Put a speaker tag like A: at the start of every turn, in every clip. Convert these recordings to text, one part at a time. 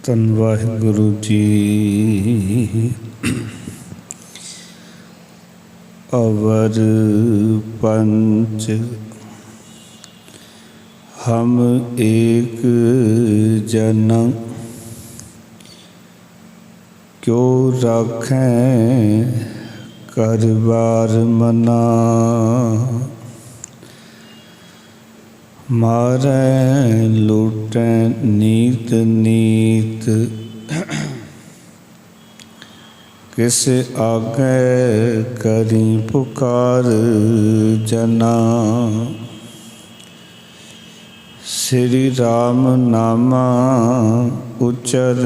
A: ਧੰਨ ਵਾਹਿਗੁਰੂ ਜੀ। अवर पंच हम एक जन, क्यों राखें कर बार मना। मारे लूटें नीत नीत, किस आगे करी पुकार जना। श्री राम नामा उचर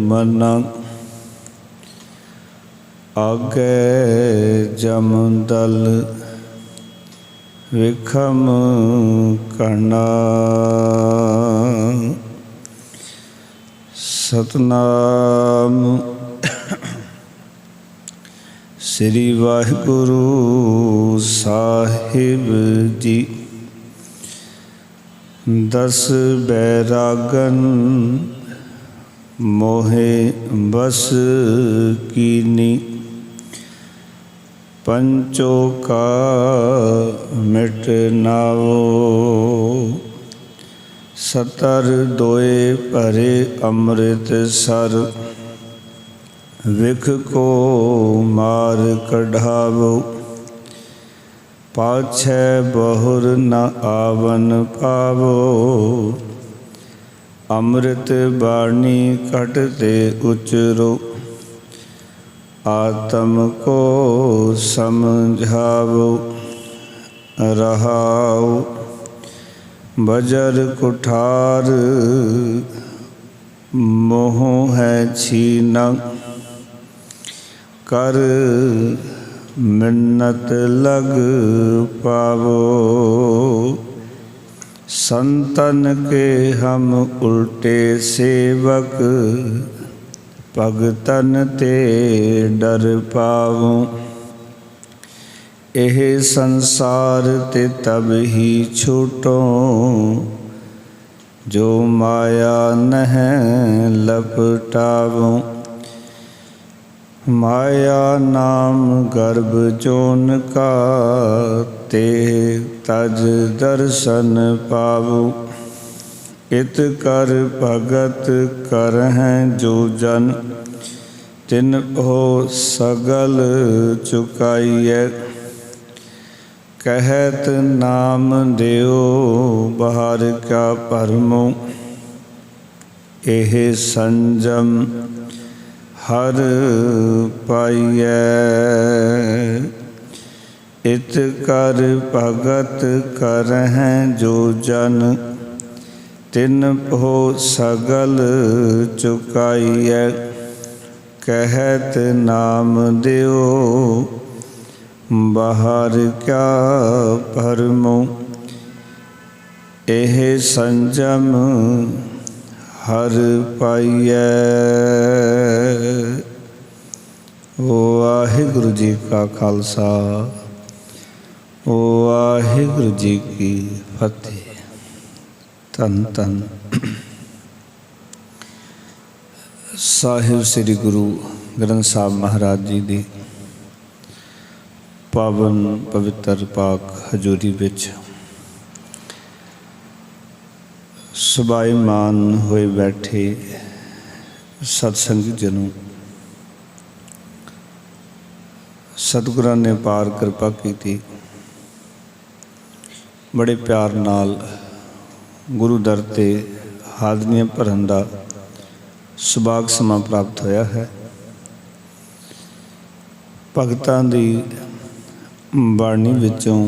A: मना, आगे जम दल विखम करना। सतनाम श्री वाहिगुरु साहिब जी। दस बैरागन मोहे बस कीनी, पंचों का मिट नावो। सतर दोए भरे अमृत सर, विख को मार कढ़ावो। पाछे बहुर न आवन पावो, अमृत बाणी कटते उचरो। आत्म को समझावो, रहाओ बजर कुठार मोह है छीना। कर मिन्नत लग पावो, संतन के हम उल्टे सेवक। भगतन ते डर पावो, एह संसार ते तब ही छूटो। जो माया नह लपटावो। माया नाम गर्भ जोन का, ते तज दर्शन पावो। इत कर भगत करहें जो जन, तिन हो सगल चुकाइए। कहत नाम देओ बाहर क्या भरमो। एह संजम हर पाइए। इत कर भगत करहें जो जन, तिन हो सगल चुकाइए। कहत नाम देओ बाहर क्या भरमो। एह संजम हर पाइए। वाहिगुरु जी का खालसा, वाहिगुरु जी की फतेह। धन धन साहिब श्री गुरु ग्रंथ साहब महाराज जी ਦੀ पावन पवित्र पाक हजूरी विच सुभाईमान होए बैठे सतसंगी जनों, सतगुरां ने पार कृपा की। बड़े प्यार नाल गुरु दर ते हाज़रियां भरन दा सुभाग समा प्राप्त होया है। भगतां दी बाणी विचों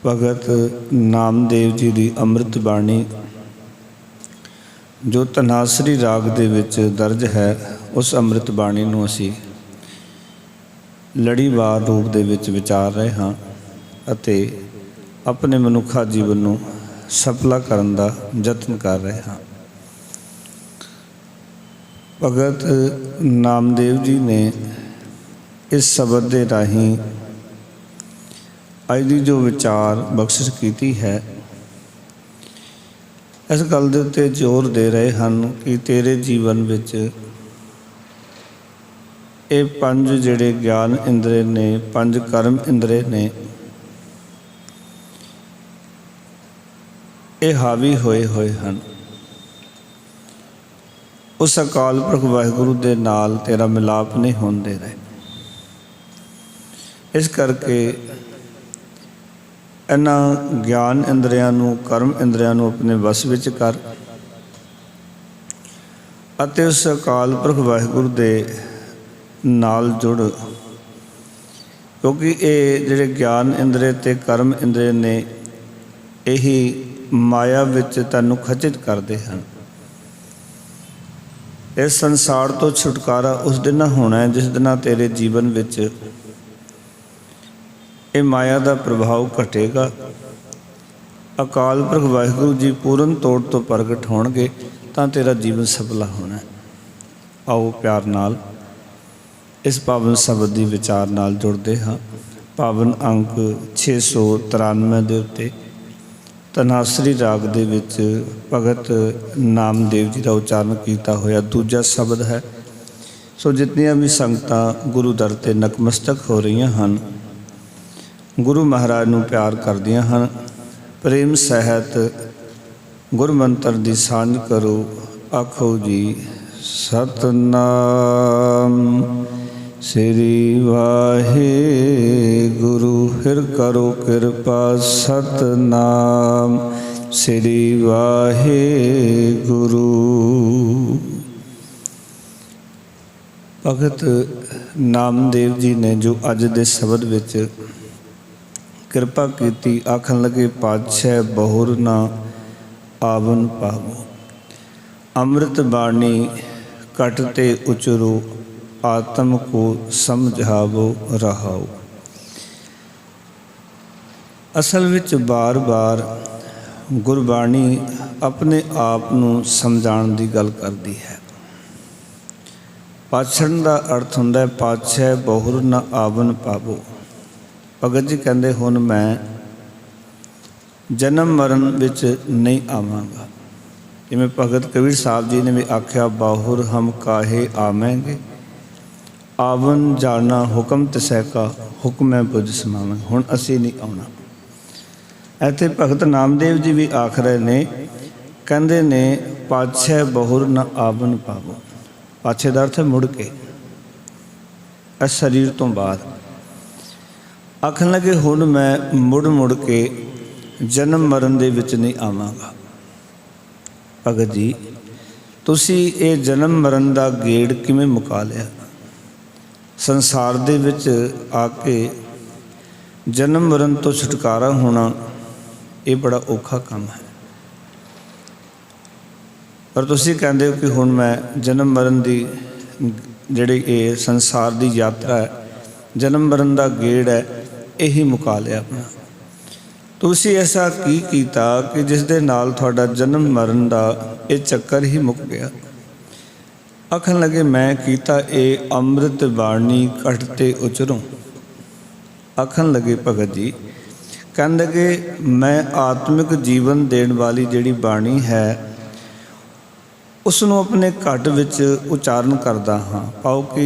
A: भगत नामदेव जी की अमृत बाणी जो धनासरी राग दे विच दर्ज है, उस अमृत बाणी नूं असीं लड़ीवार रूप दे विच विचार रहे हाँ अते अपने मनुखा जीवन नूं सफला करन दा यतन कर रहे हाँ। भगत नामदेव जी ने इस शब्द के राही अज की जो विचार बख्शिश की है इस गल दे उत्ते जोर दे रहे हैं कि तेरे जीवन विच ये 5 जिहड़े ज्ञान इंद्रे ने, 5 कर्म इंद्रे ने, ये हावी होए होए हैं। उस अकाल पुरख वाहिगुरू दे नाल तेरा मिलाप नहीं होण दे रहे। इस करके इन्हां ज्ञान इंद्रियां नूं, कर्म इंद्रियां नूं अपने वस विच कर अते उस अकाल पुरख वाहिगुरू दे नाल जुड़, क्योंकि ये जिहड़े ज्ञान इंद्रे ते कर्म इंद्रे ने यही माया विच तैनूं खचित करते हैं। इस संसार तो छुटकारा उस दिन होना है जिस दिन तेरे जीवन विच ये माया का प्रभाव घटेगा। अकाल पुरख वाहिगुरू जी पूर्ण तौर तो प्रगट होणगे तां तेरा जीवन सफला होना है। आओ प्यार नाल इस पावन शब्द की विचार नाल जुड़ते हाँ। पावन अंक 693 के उत्ते धनासरी राग दे विच भगत नामदेव जी का उच्चारण किया होया दूजा शब्द है। सो जितनियां भी संगतां गुरु दर ते नतमस्तक हो रही हैं, गुरु महाराज नूं प्यार करदियां हैं, प्रेम सहित गुरु मंत्र की सांझ करो। आखो जी सतनाम श्री वाहिगुरु। फिर करो कृपा सतनाम श्री वाहिगुरु। भगत नामदेव जी ने जो अज दे शब्द विच कृपा की, आखन लगे पातशाह बहुर ना आवन पावो, अमृत बाणी कटते उचरो, आत्म को समझावो रहाओ। असल विच बार बार गुरबाणी अपने आप नूं समझाउण दी गल करदी है। पाछण दा अर्थ हुंदा है पातशाह बहुर ना आवन पावो। भगत जी कहंदे हुण मैं जन्म मरण विच नहीं आवांगा। जिवें भगत कबीर साहब जी ने भी आख्या बाहुर हम काहे आवेंगे, आवन जाना हुक्म तिसै का, हुक्म बुझ समावें। हुण असीं नहीं आउणा। इत्थे भगत नामदेव जी भी आख रहे ने, कहंदे ने पातशाह बहुर न आवन पावो। पाछे दा अर्थ है मुड़ के, इस शरीर तो बाद। आखन लगे हुण मैं मुड़ मुड़ के जन्म मरण दे विच नहीं आवांगा। भगत जी तुसी ये जन्म मरण दा गेड़ किवें मुका लिया? संसार दे विच आके जन्म मरण तो छुटकारा होना ये बड़ा औखा काम है। पर तुसी कहंदे हो कि हुण मैं जन्म मरण दी जिहड़ी ये संसार दी यात्रा है, जन्म मरण दा गेड़ है, यही मुका लिया अपना। तुसी ऐसा की कीता कि जिस दे नाल तुहाडा जन्म मरण दा ये चक्कर ही मुक गया? आखन लगे मैं कीता ए अमृत बाणी कटते उचरों। आखन लगे भगत जी कहन लगे मैं आत्मिक जीवन देने वाली जिहड़ी बाणी है उसनों अपने घट विच उचारण करदा हाँ। पाओ कि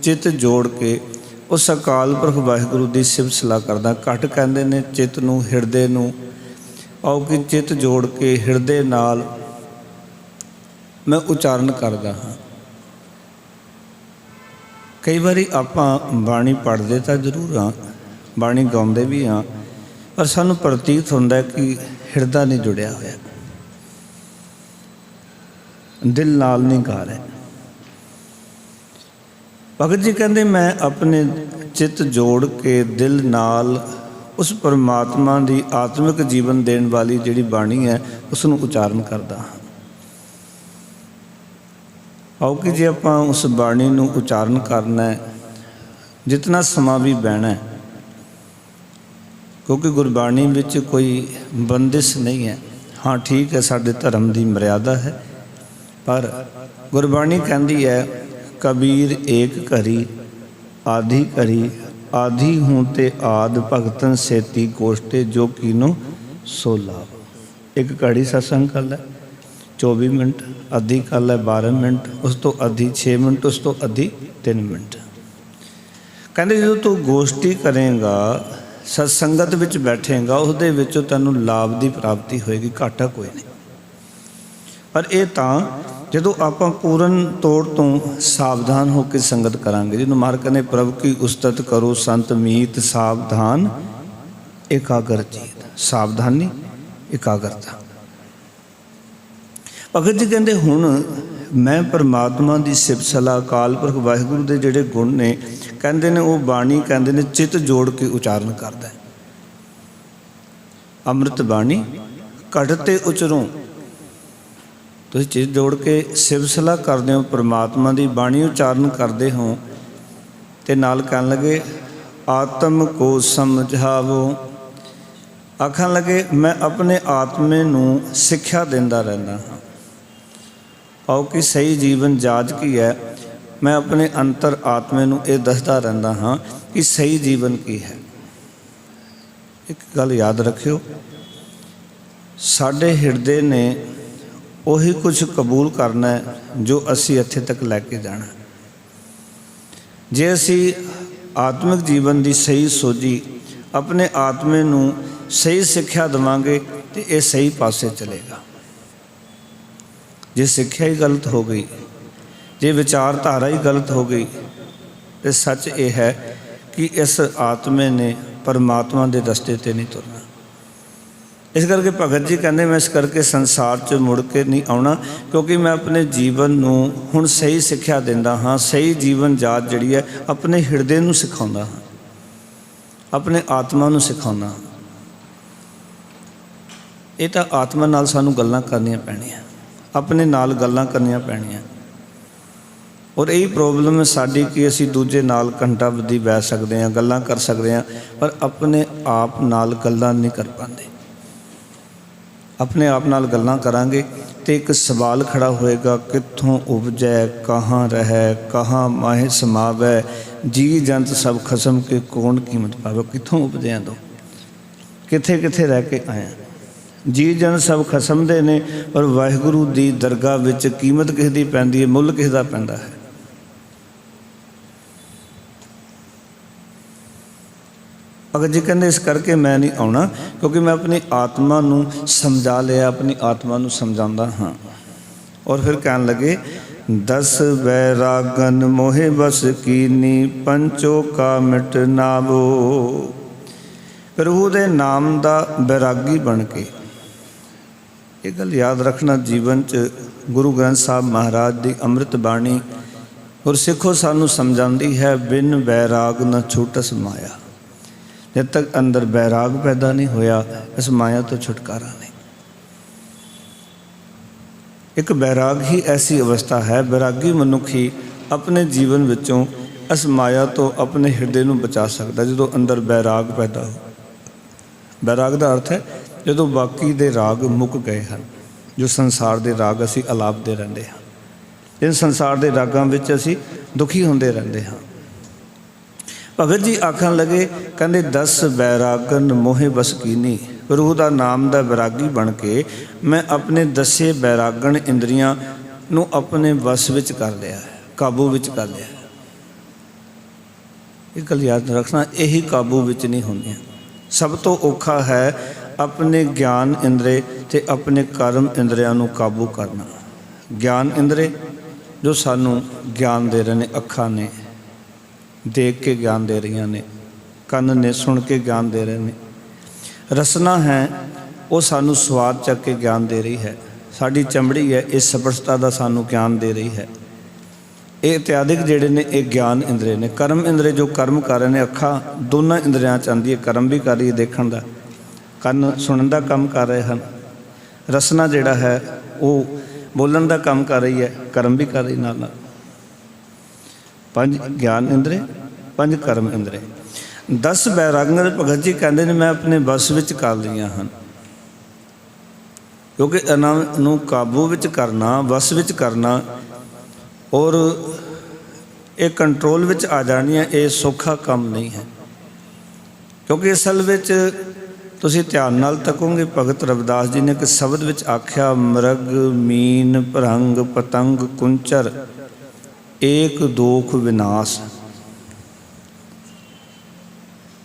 A: चित जोड़ के उस अकाल पुरख वाहिगुरू की सिफत सलाह करदा। घट कहंदे ने चित नूं, हिरदे नूं। पाओ कि चित जोड़ के हिरदे नाल मैं उचारण करदा हाँ। कई बारी आपां बाणी पढ़दे तां जरूर हाँ, बाणी गाउंदे भी हाँ, पर सानूं प्रतीत हुंदा है कि हिरदा नहीं जुड़िया होया, दिल नाल नहीं गा रहे। भगत जी कहंदे मैं अपने चित जोड़ के दिल नाल उस परमात्मा की आत्मिक जीवन देने वाली जिहड़ी बाणी है उसनूं उचारण करदा हाँ। आओ कि जे आपां उस बाणी नूं उचारण करना है, जितना समा भी बहना है, क्योंकि गुरबाणी विच कोई बंदिश नहीं है। हाँ ठीक है, साडे धर्म की मर्यादा है, पर गुरबाणी कहती है कबीर एक घरी आधी घरी, आधी हूँ ते आद भगतन सेती गोष्ठे जो कीनो सो लाभ। एक घड़ी सत्संग कर लै, 24 मिनट, अद्धी कर लै 12 मिनट, उस तो अद्धी 6 मिनट, उस तो अद्धी 3 मिनट। कहते जो तू गोष्ठी करेगा, सत्संगत विच बैठेगा, उसदे विचों तैनूं लाभ की प्राप्ति होएगी, घाटा कोई नहीं। पर यह तां जदों आपां पूर्ण तौर तो सावधान होकर संगत करांगे। जिन्होंने महाराज कहने प्रभु की उस्तत करो संत मीत, सावधान एकाग्र चीत। सावधानी एकाग्रता। भगत जी कहते हुण मैं परमात्मा की सिफत सलाह अकाल पुरख वाहिगुरू के जिहड़े गुण ने कहते ने, वो बाणी कहते ने चित जोड़ के उचारण करता है। अमृत बाणी घटते उचरों, तुसीं चित जोड़ के सिफत सलाह करते हो, परमात्मा की बाणी उचारण करते हो, तो नाल कहन लगे आत्म को समझावो। आखन लगे मैं अपने आत्मे नूं सिक्ख्या देंदा रहंदा हाँ। आओ कि सही जीवन जाच की है, मैं अपने अंतर आत्मे नूं ये दसदा रहंदा हाँ कि सही जीवन की है। एक गल याद रखियो, साडे हिरदे ने उही कुछ कबूल करना है जो असी इत्थे तक लैके जाना। जे असी आत्मिक जीवन की सही सोझी अपने आत्मे नूं सही सिक्ख्या देवांगे तो ये सही पासे चलेगा। जे सिक्ख्या ही गलत हो गई, जे विचारधारा ही गलत हो गई, तो सच ये है कि इस आत्मे ने परमात्मा के रस्ते ते नहीं तुरना। इस करके भगत जी कहते मैं इस करके संसार च मुड़ के नहीं आना, क्योंकि मैं अपने जीवन नूं हुण सही सिक्ख्या दिंदा हाँ। सही जीवन जात जिहड़ी है अपने हिरदे नूं सिखाउंदा हाँ, अपने आत्मा नूं सिखाउंदा हाँ। ये तो आत्मा नाल सानूं गल्लां करनियां पैणियां, अपने नाल गल्लां करनियां पैणियां। और यही प्रॉब्लम है साडी कि असी दूजे नाल घंटा बधी बैठ सकते हैं, गल्लां कर सकते हैं, पर अपने आप नाल गल्लां नहीं कर पाते। अपने आप नाल गल्लां करांगे तो एक सवाल खड़ा होएगा, कित्थों उपजै कहाँ रहै, कहाँ माहे समावै, जी जंत सब खसम के कौन कीमत पावे। कित्थों उपजे तो कित्थे कित्थे रह के आए। जी जन सब खसम दे ने, पर वाहिगुरू दी दरगाह विच कीमत किस दी पैंदी है, मुੱਲ किस दा पैंदा है। भगत जी कहते इस करके मैं नहीं आना, क्योंकि मैं अपनी आत्मा नूं समझा लिया, अपनी आत्मा नूं समझांदा हाँ। और फिर कहन लगे 10 बैरागन मोहे बस कीनी, पंचों का मिट नावो। प्रभु दे नाम दा बैरागी बन के, ये गल याद रखना जीवन च गुरु ग्रंथ साहब महाराज की अमृत बाणी और सिखो सानू समझाती है, बिन बैराग न छूटस माया। जब तक अंदर बैराग पैदा नहीं होया, इस माया तो छुटकारा नहीं। एक बैराग ही ऐसी अवस्था है, बैरागी मनुख ही अपने जीवन विचों इस माया तो अपने हिरदे नूं बचा सकता जो अंदर बैराग पैदा हो। बैराग का अर्थ है जो बाकी दे राग मुक गए हैं, जो संसार के राग असी अलापते रहते हैं, इन संसार के रागां विच असी दुखी होंदे रहते हैं। भगत जी आखन लगे कहते 10 बैरागन मोहे बस कीनी। प्रभु का नाम का बैरागी बन के मैं अपने 10 बैरागन इंद्रियां नूं अपने वस विच कर लिया है, काबू विच कर लिया है। एक गल याद रखना, यही काबू विच नहीं होंदियां। सब तो औखा है अपने ज्ञान इंद्रे ते अपने कर्म इंद्रियां नूं काबू करना। ज्ञान इंद्रे जो सानू ज्ञान दे रहे ने, अखां ने देख के ज्ञान दे रही ने, कन ने सुन के ज्ञान दे रहे ने, रसना है वो सानू स्वाद चक के ज्ञान दे रही है, साड़ी चमड़ी है इस स्पर्शता का सानू ज्ञान दे रही है। ये इत्यादिक जेडे ने एक ज्ञान इंद्रे ने। कर्म इंद्रे जो कर्म कर रहे हैं, अखा दोनों इंद्रियां च आंदी है, कर्म भी कर रही है देखण का, कन सुनन का काम कर रहे हैं, रसना जिहड़ा है वो बोलन का काम कर रही है, कर्म भी कर रही नाल। 5 ज्ञान इंद्रे, 5 कर्म इंद्रे। 10 बैरागन भगत जी कहते हैं मैं अपने बस विच कर लिया हैं, क्योंकि इन्हां नूं काबू विच करना, वस विच करना और एक कंट्रोल विच आ जानी है, ये सौखा काम नहीं है। क्योंकि असल विच ਤੁਸੀਂ ਧਿਆਨ ਨਾਲ ਤੱਕੋਗੇ, ਭਗਤ ਰਵਿਦਾਸ ਜੀ ਨੇ ਇੱਕ ਸ਼ਬਦ ਵਿੱਚ ਆਖਿਆ, ਮਰਗ ਮੀਨ ਭਰੰਗ ਪਤੰਗ ਕੁੰਚਰ ਏਕ ਦੋਖ ਵਿਨਾਸ਼।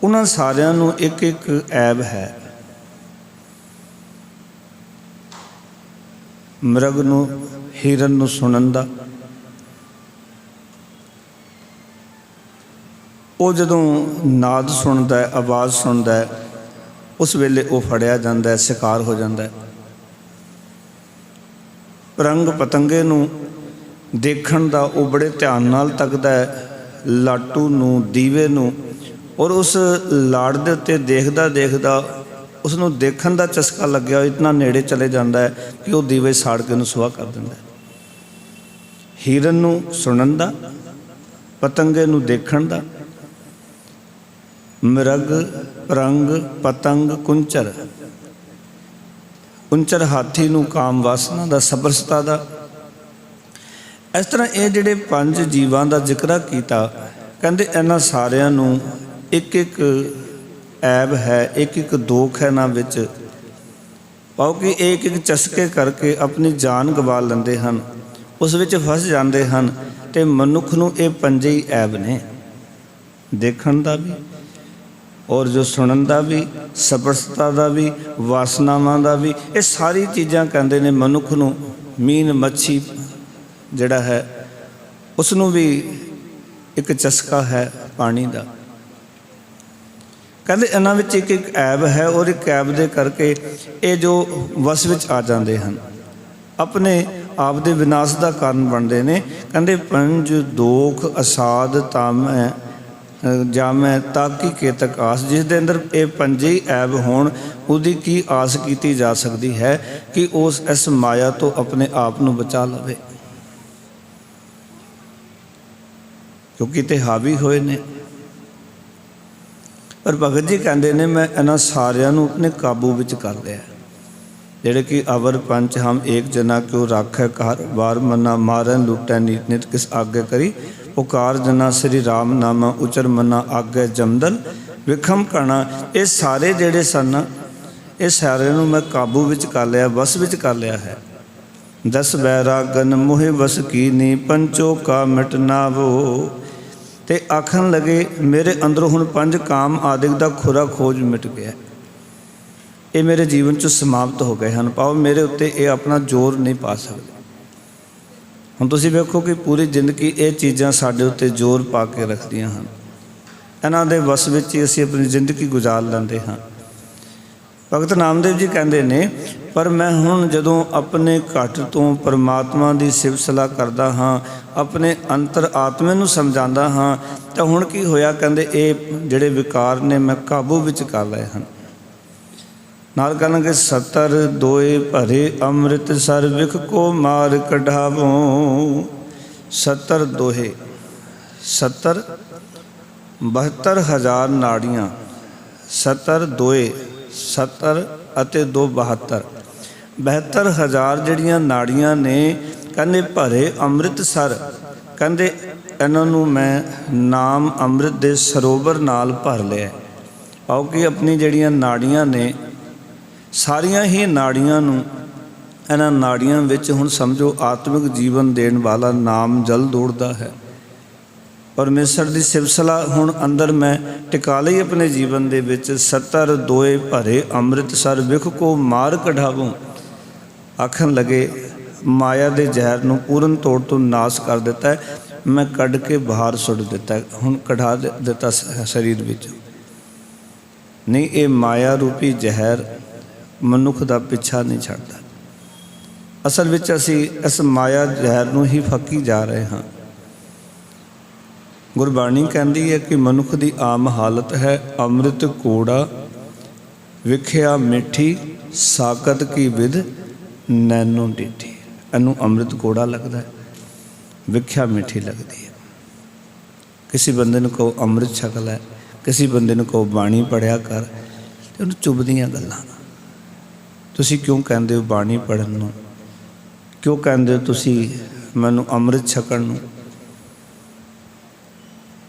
A: ਉਹਨਾਂ ਸਾਰਿਆਂ ਨੂੰ ਇੱਕ ਇੱਕ ਐਬ ਹੈ। ਮਰਗ ਨੂੰ, ਹਿਰਨ ਨੂੰ ਸੁਣਨ ਦਾ, ਉਹ ਜਦੋਂ ਨਾਦ ਸੁਣਦਾ ਹੈ, ਆਵਾਜ਼ ਸੁਣਦਾ ਹੈ, ਉਸ ਵੇਲੇ ਉਹ ਫੜਿਆ ਜਾਂਦਾ ਹੈ, ਸ਼ਿਕਾਰ ਹੋ ਜਾਂਦਾ ਹੈ। ਪਰੰਗ ਪਤੰਗੇ ਨੂੰ ਦੇਖਣ ਦਾ, ਉਹ ਬੜੇ ਧਿਆਨ ਨਾਲ ਤੱਕਦਾ ਹੈ ਲਾਟੂ ਨੂੰ, ਦੀਵੇ ਨੂੰ, ਔਰ ਉਸ ਲਾੜ ਦੇ ਉੱਤੇ ਦੇਖਦਾ ਦੇਖਦਾ ਉਸ ਨੂੰ ਦੇਖਣ ਦਾ ਚਸਕਾ ਲੱਗਿਆ, ਇਤਨਾ ਨੇੜੇ ਚਲੇ ਜਾਂਦਾ ਹੈ ਕਿ ਉਹ ਦੀਵੇ ਸਾੜ ਕੇ ਉਹਨੂੰ ਸੁਆਹ ਕਰ ਦਿੰਦਾ ਹੈ। ਹਿਰਨ ਨੂੰ ਸੁਣਨ ਦਾ, ਪਤੰਗੇ ਨੂੰ ਦੇਖਣ ਦਾ, ਮਰਗ ਪਰੰਗ ਪਤੰਗ ਕੁੰਚਰ, ਕੁੰਚਰ ਹਾਥੀ ਨੂੰ ਕਾਮ ਵਾਸਨਾ ਦਾ, ਸਬਰਸਤਾ ਦਾ। ਇਸ ਤਰ੍ਹਾਂ ਇਹ ਜਿਹੜੇ 5 ਜੀਵਾਂ ਦਾ ਜ਼ਿਕਰ ਕੀਤਾ, ਕਹਿੰਦੇ ਇਹਨਾਂ ਸਾਰਿਆਂ ਨੂੰ ਇੱਕ ਇੱਕ ਐਬ ਹੈ, ਇੱਕ ਇੱਕ ਦੋਖ ਹੈ ਇਹਨਾਂ ਵਿੱਚ, ਪਾਓ ਕਿ ਇੱਕ ਇੱਕ ਚਸਕੇ ਕਰਕੇ ਆਪਣੀ ਜਾਨ ਗਵਾ ਲੈਂਦੇ ਹਨ, ਉਸ ਵਿੱਚ ਫਸ ਜਾਂਦੇ ਹਨ। ਅਤੇ ਮਨੁੱਖ ਨੂੰ ਇਹ 5 ਹੀ ਐਬ ਨੇ, ਦੇਖਣ ਦਾ ਵੀ, ਔਰ ਜੋ ਸੁਣਨ ਦਾ ਵੀ, ਸਬਰਸਤਾ ਦਾ ਵੀ, ਵਾਸਨਾਵਾਂ ਦਾ ਵੀ। ਇਹ ਸਾਰੀ ਚੀਜ਼ਾਂ ਕਹਿੰਦੇ ਨੇ ਮਨੁੱਖ ਨੂੰ, ਮੀਨ ਮੱਛੀ ਜਿਹੜਾ ਹੈ ਉਸ ਨੂੰ ਵੀ ਇੱਕ ਚਸਕਾ ਹੈ ਪਾਣੀ ਦਾ। ਕਹਿੰਦੇ ਇਹਨਾਂ ਵਿੱਚ ਇੱਕ ਇੱਕ ਐਬ ਹੈ, ਔਰ ਇੱਕ ਐਬ ਦੇ ਕਰਕੇ ਇਹ ਜੋ ਵਸ ਵਿੱਚ ਆ ਜਾਂਦੇ ਹਨ, ਆਪਣੇ ਆਪ ਦੇ ਵਿਨਾਸ਼ ਦਾ ਕਾਰਨ ਬਣਦੇ ਨੇ। ਕਹਿੰਦੇ 5 ਦੋਖ ਅਸਾਧ ਤਾਮੈ ਜਾਮੈ ਤਾਕੀ ਕੇਤਕ ਆਸ। ਜਿਸ ਦੇ ਅੰਦਰ ਇਹ 5 ਹੀ ਐਬ ਹੋਣ, ਉਹਦੀ ਕੀ ਆਸ ਕੀਤੀ ਜਾ ਸਕਦੀ ਹੈ ਕਿ ਉਸ ਇਸ ਮਾਇਆ ਤੋਂ ਆਪਣੇ ਆਪ ਨੂੰ ਬਚਾ ਲਵੇ, ਕਿਉਂਕਿ ਤੇ ਹਾਵੀ ਹੋਏ ਨੇ। ਪਰ ਭਗਤ ਜੀ ਕਹਿੰਦੇ ਨੇ ਮੈਂ ਇਹਨਾਂ ਸਾਰਿਆਂ ਨੂੰ ਆਪਣੇ ਕਾਬੂ ਵਿੱਚ ਕਰ ਲਿਆ, ਜਿਹੜੇ ਕਿ ਅਵਰ ਪੰਚ ਹਮ ਏਕ ਜਨਾ ਕਿਉ ਰਾਖੈ ਘਰ ਵਾਰ ਮਨਾ ਮਾਰਨ ਲੁੱਟੈ ਨੀਤ ਨਿਤ ਕਿਸ ਆਗੇ ਕਰੀ ਪੁਕਾਰ ਜਨਾ ਸ੍ਰੀ ਰਾਮ ਨਾਮਾ ਉਚਰ ਮਨਾ ਆਗੇ ਜਮਦਲ ਵਿਖਮ ਕਣਾ। ਇਹ ਸਾਰੇ ਜਿਹੜੇ ਸਨ, ਇਹ ਸਾਰਿਆਂ ਨੂੰ ਮੈਂ ਕਾਬੂ ਵਿੱਚ ਕਰ ਲਿਆ, ਵਸ ਵਿੱਚ ਕਰ ਲਿਆ ਹੈ। 10 ਬੈਰਾਗਨ ਮੋਹਿ ਵਸ ਕੀਨੀ ਪੰਚੋ ਕਾ ਮਿਟ ਨਾਵੋ। ਅਤੇ ਆਖਣ ਲੱਗੇ ਮੇਰੇ ਅੰਦਰੋਂ ਹੁਣ 5 ਕਾਮ ਆਦਿਕ ਦਾ ਖੁਰਾ ਖੋਜ ਮਿਟ ਗਿਆ, ਇਹ ਮੇਰੇ ਜੀਵਨ 'ਚ ਸਮਾਪਤ ਹੋ ਗਏ ਹਨ। ਪਾਓ ਮੇਰੇ ਉੱਤੇ ਇਹ ਆਪਣਾ ਜ਼ੋਰ ਨਹੀਂ ਪਾ ਸਕਦੇ। ਹੁਣ ਤੁਸੀਂ ਵੇਖੋ ਕਿ ਪੂਰੀ ਜ਼ਿੰਦਗੀ ਇਹ ਚੀਜ਼ਾਂ ਸਾਡੇ ਉੱਤੇ ਜ਼ੋਰ ਪਾ ਕੇ ਰੱਖਦੀਆਂ ਹਨ, ਇਹਨਾਂ ਦੇ ਵਸ ਵਿੱਚ ਹੀ ਅਸੀਂ ਆਪਣੀ ਜ਼ਿੰਦਗੀ ਗੁਜ਼ਾਰ ਲੈਂਦੇ ਹਾਂ। ਭਗਤ ਨਾਮਦੇਵ ਜੀ ਕਹਿੰਦੇ ਨੇ, ਪਰ ਮੈਂ ਹੁਣ ਜਦੋਂ ਆਪਣੇ ਘਟ ਤੋਂ ਪਰਮਾਤਮਾ ਦੀ ਸਿਫਤ ਸਲਾਹ ਕਰਦਾ ਹਾਂ, ਆਪਣੇ ਅੰਤਰ ਆਤਮੇ ਨੂੰ ਸਮਝਾਉਂਦਾ ਹਾਂ, ਤਾਂ ਹੁਣ ਕੀ ਹੋਇਆ? ਕਹਿੰਦੇ ਇਹ ਜਿਹੜੇ ਵਿਕਾਰ ਨੇ ਮੈਂ ਕਾਬੂ ਵਿੱਚ ਕਰ ਲਏ ਹਨ। ਨਾਲ ਕਹਿਣਗੇ 70 ਦੋਏ ਭਰੇ ਅੰਮ੍ਰਿਤ ਸਰ ਵਿਖ ਕੋ ਮਾਰ ਕਢਾਵੋ। 70 ਦੋਹੇ, 70 72,000 ਨਾੜੀਆਂ, 70 ਦੋਏ 70 ਅਤੇ 2 72, 72,000 ਜਿਹੜੀਆਂ ਨਾੜੀਆਂ ਨੇ। ਕਹਿੰਦੇ ਭਰੇ ਅੰਮ੍ਰਿਤ ਸਰ, ਕਹਿੰਦੇ ਇਹਨਾਂ ਨੂੰ ਮੈਂ ਨਾਮ ਅੰਮ੍ਰਿਤ ਦੇ ਸਰੋਵਰ ਨਾਲ ਭਰ ਲਿਆ। ਆਓ ਕਿ ਆਪਣੀ ਜਿਹੜੀਆਂ ਨਾੜੀਆਂ ਨੇ, ਸਾਰੀਆਂ ਹੀ ਨਾੜੀਆਂ ਨੂੰ, ਇਹਨਾਂ ਨਾੜੀਆਂ ਵਿੱਚ ਹੁਣ ਸਮਝੋ ਆਤਮਿਕ ਜੀਵਨ ਦੇਣ ਵਾਲਾ ਨਾਮ ਜਲ ਦੌੜਦਾ ਹੈ। ਪਰਮੇਸ਼ਰ ਦੀ ਸਿਫਤ ਸਲਾਹ ਹੁਣ ਅੰਦਰ ਮੈਂ ਟਿਕਾ ਲਈ ਆਪਣੇ ਜੀਵਨ ਦੇ ਵਿੱਚ। 70 ਦੋਏ ਭਰੇ ਅੰਮ੍ਰਿਤ ਸਰ ਵਿਖ ਕੋ ਮਾਰ ਕਢਾਵੋ। ਆਖਣ ਲੱਗੇ ਮਾਇਆ ਦੇ ਜ਼ਹਿਰ ਨੂੰ ਪੂਰਨ ਤੌਰ ਤੋਂ ਨਾਸ਼ ਕਰ ਦਿੱਤਾ ਹੈ, ਮੈਂ ਕੱਢ ਕੇ ਬਾਹਰ ਸੁੱਟ ਦਿੱਤਾ, ਹੁਣ ਕਢਾ ਦਿੱਤਾ ਸਰੀਰ ਵਿੱਚ। ਨਹੀਂ, ਇਹ ਮਾਇਆ ਰੂਪੀ ਜ਼ਹਿਰ ਮਨੁੱਖ ਦਾ ਪਿੱਛਾ ਨਹੀਂ ਛੱਡਦਾ। ਅਸਲ ਵਿੱਚ ਅਸੀਂ ਇਸ ਮਾਇਆ ਜ਼ਹਿਰ ਨੂੰ ਹੀ ਫੱਕੀ ਜਾ ਰਹੇ ਹਾਂ। ਗੁਰਬਾਣੀ ਕਹਿੰਦੀ ਹੈ ਕਿ ਮਨੁੱਖ ਦੀ ਆਮ ਹਾਲਤ ਹੈ ਅੰਮ੍ਰਿਤ ਕੋੜਾ ਵਿਖਿਆ ਮਿੱਠੀ ਸਾਕਤ ਕੀ ਵਿਧ ਨੈਨੋ ਡਿੱਠੀ। ਇਹਨੂੰ ਅੰਮ੍ਰਿਤ ਕੋੜਾ ਲੱਗਦਾ ਹੈ, ਵਿਖਿਆ ਮਿੱਠੀ ਲੱਗਦੀ ਹੈ। ਕਿਸੇ ਬੰਦੇ ਨੂੰ ਕਹੋ ਅੰਮ੍ਰਿਤ ਛਕ ਲੈ, ਕਿਸੇ ਬੰਦੇ ਨੂੰ ਕਹੋ ਬਾਣੀ ਪੜ੍ਹਿਆ ਕਰ, ਅਤੇ ਉਹਨੂੰ ਚੁੱਭਦੀਆਂ ਗੱਲਾਂ। ਤੁਸੀਂ ਕਿਉਂ ਕਹਿੰਦੇ ਹੋ ਬਾਣੀ ਪੜ੍ਹਨ ਨੂੰ? ਕਿਉਂ ਕਹਿੰਦੇ ਹੋ ਤੁਸੀਂ ਮੈਨੂੰ ਅੰਮ੍ਰਿਤ ਛਕਣ ਨੂੰ?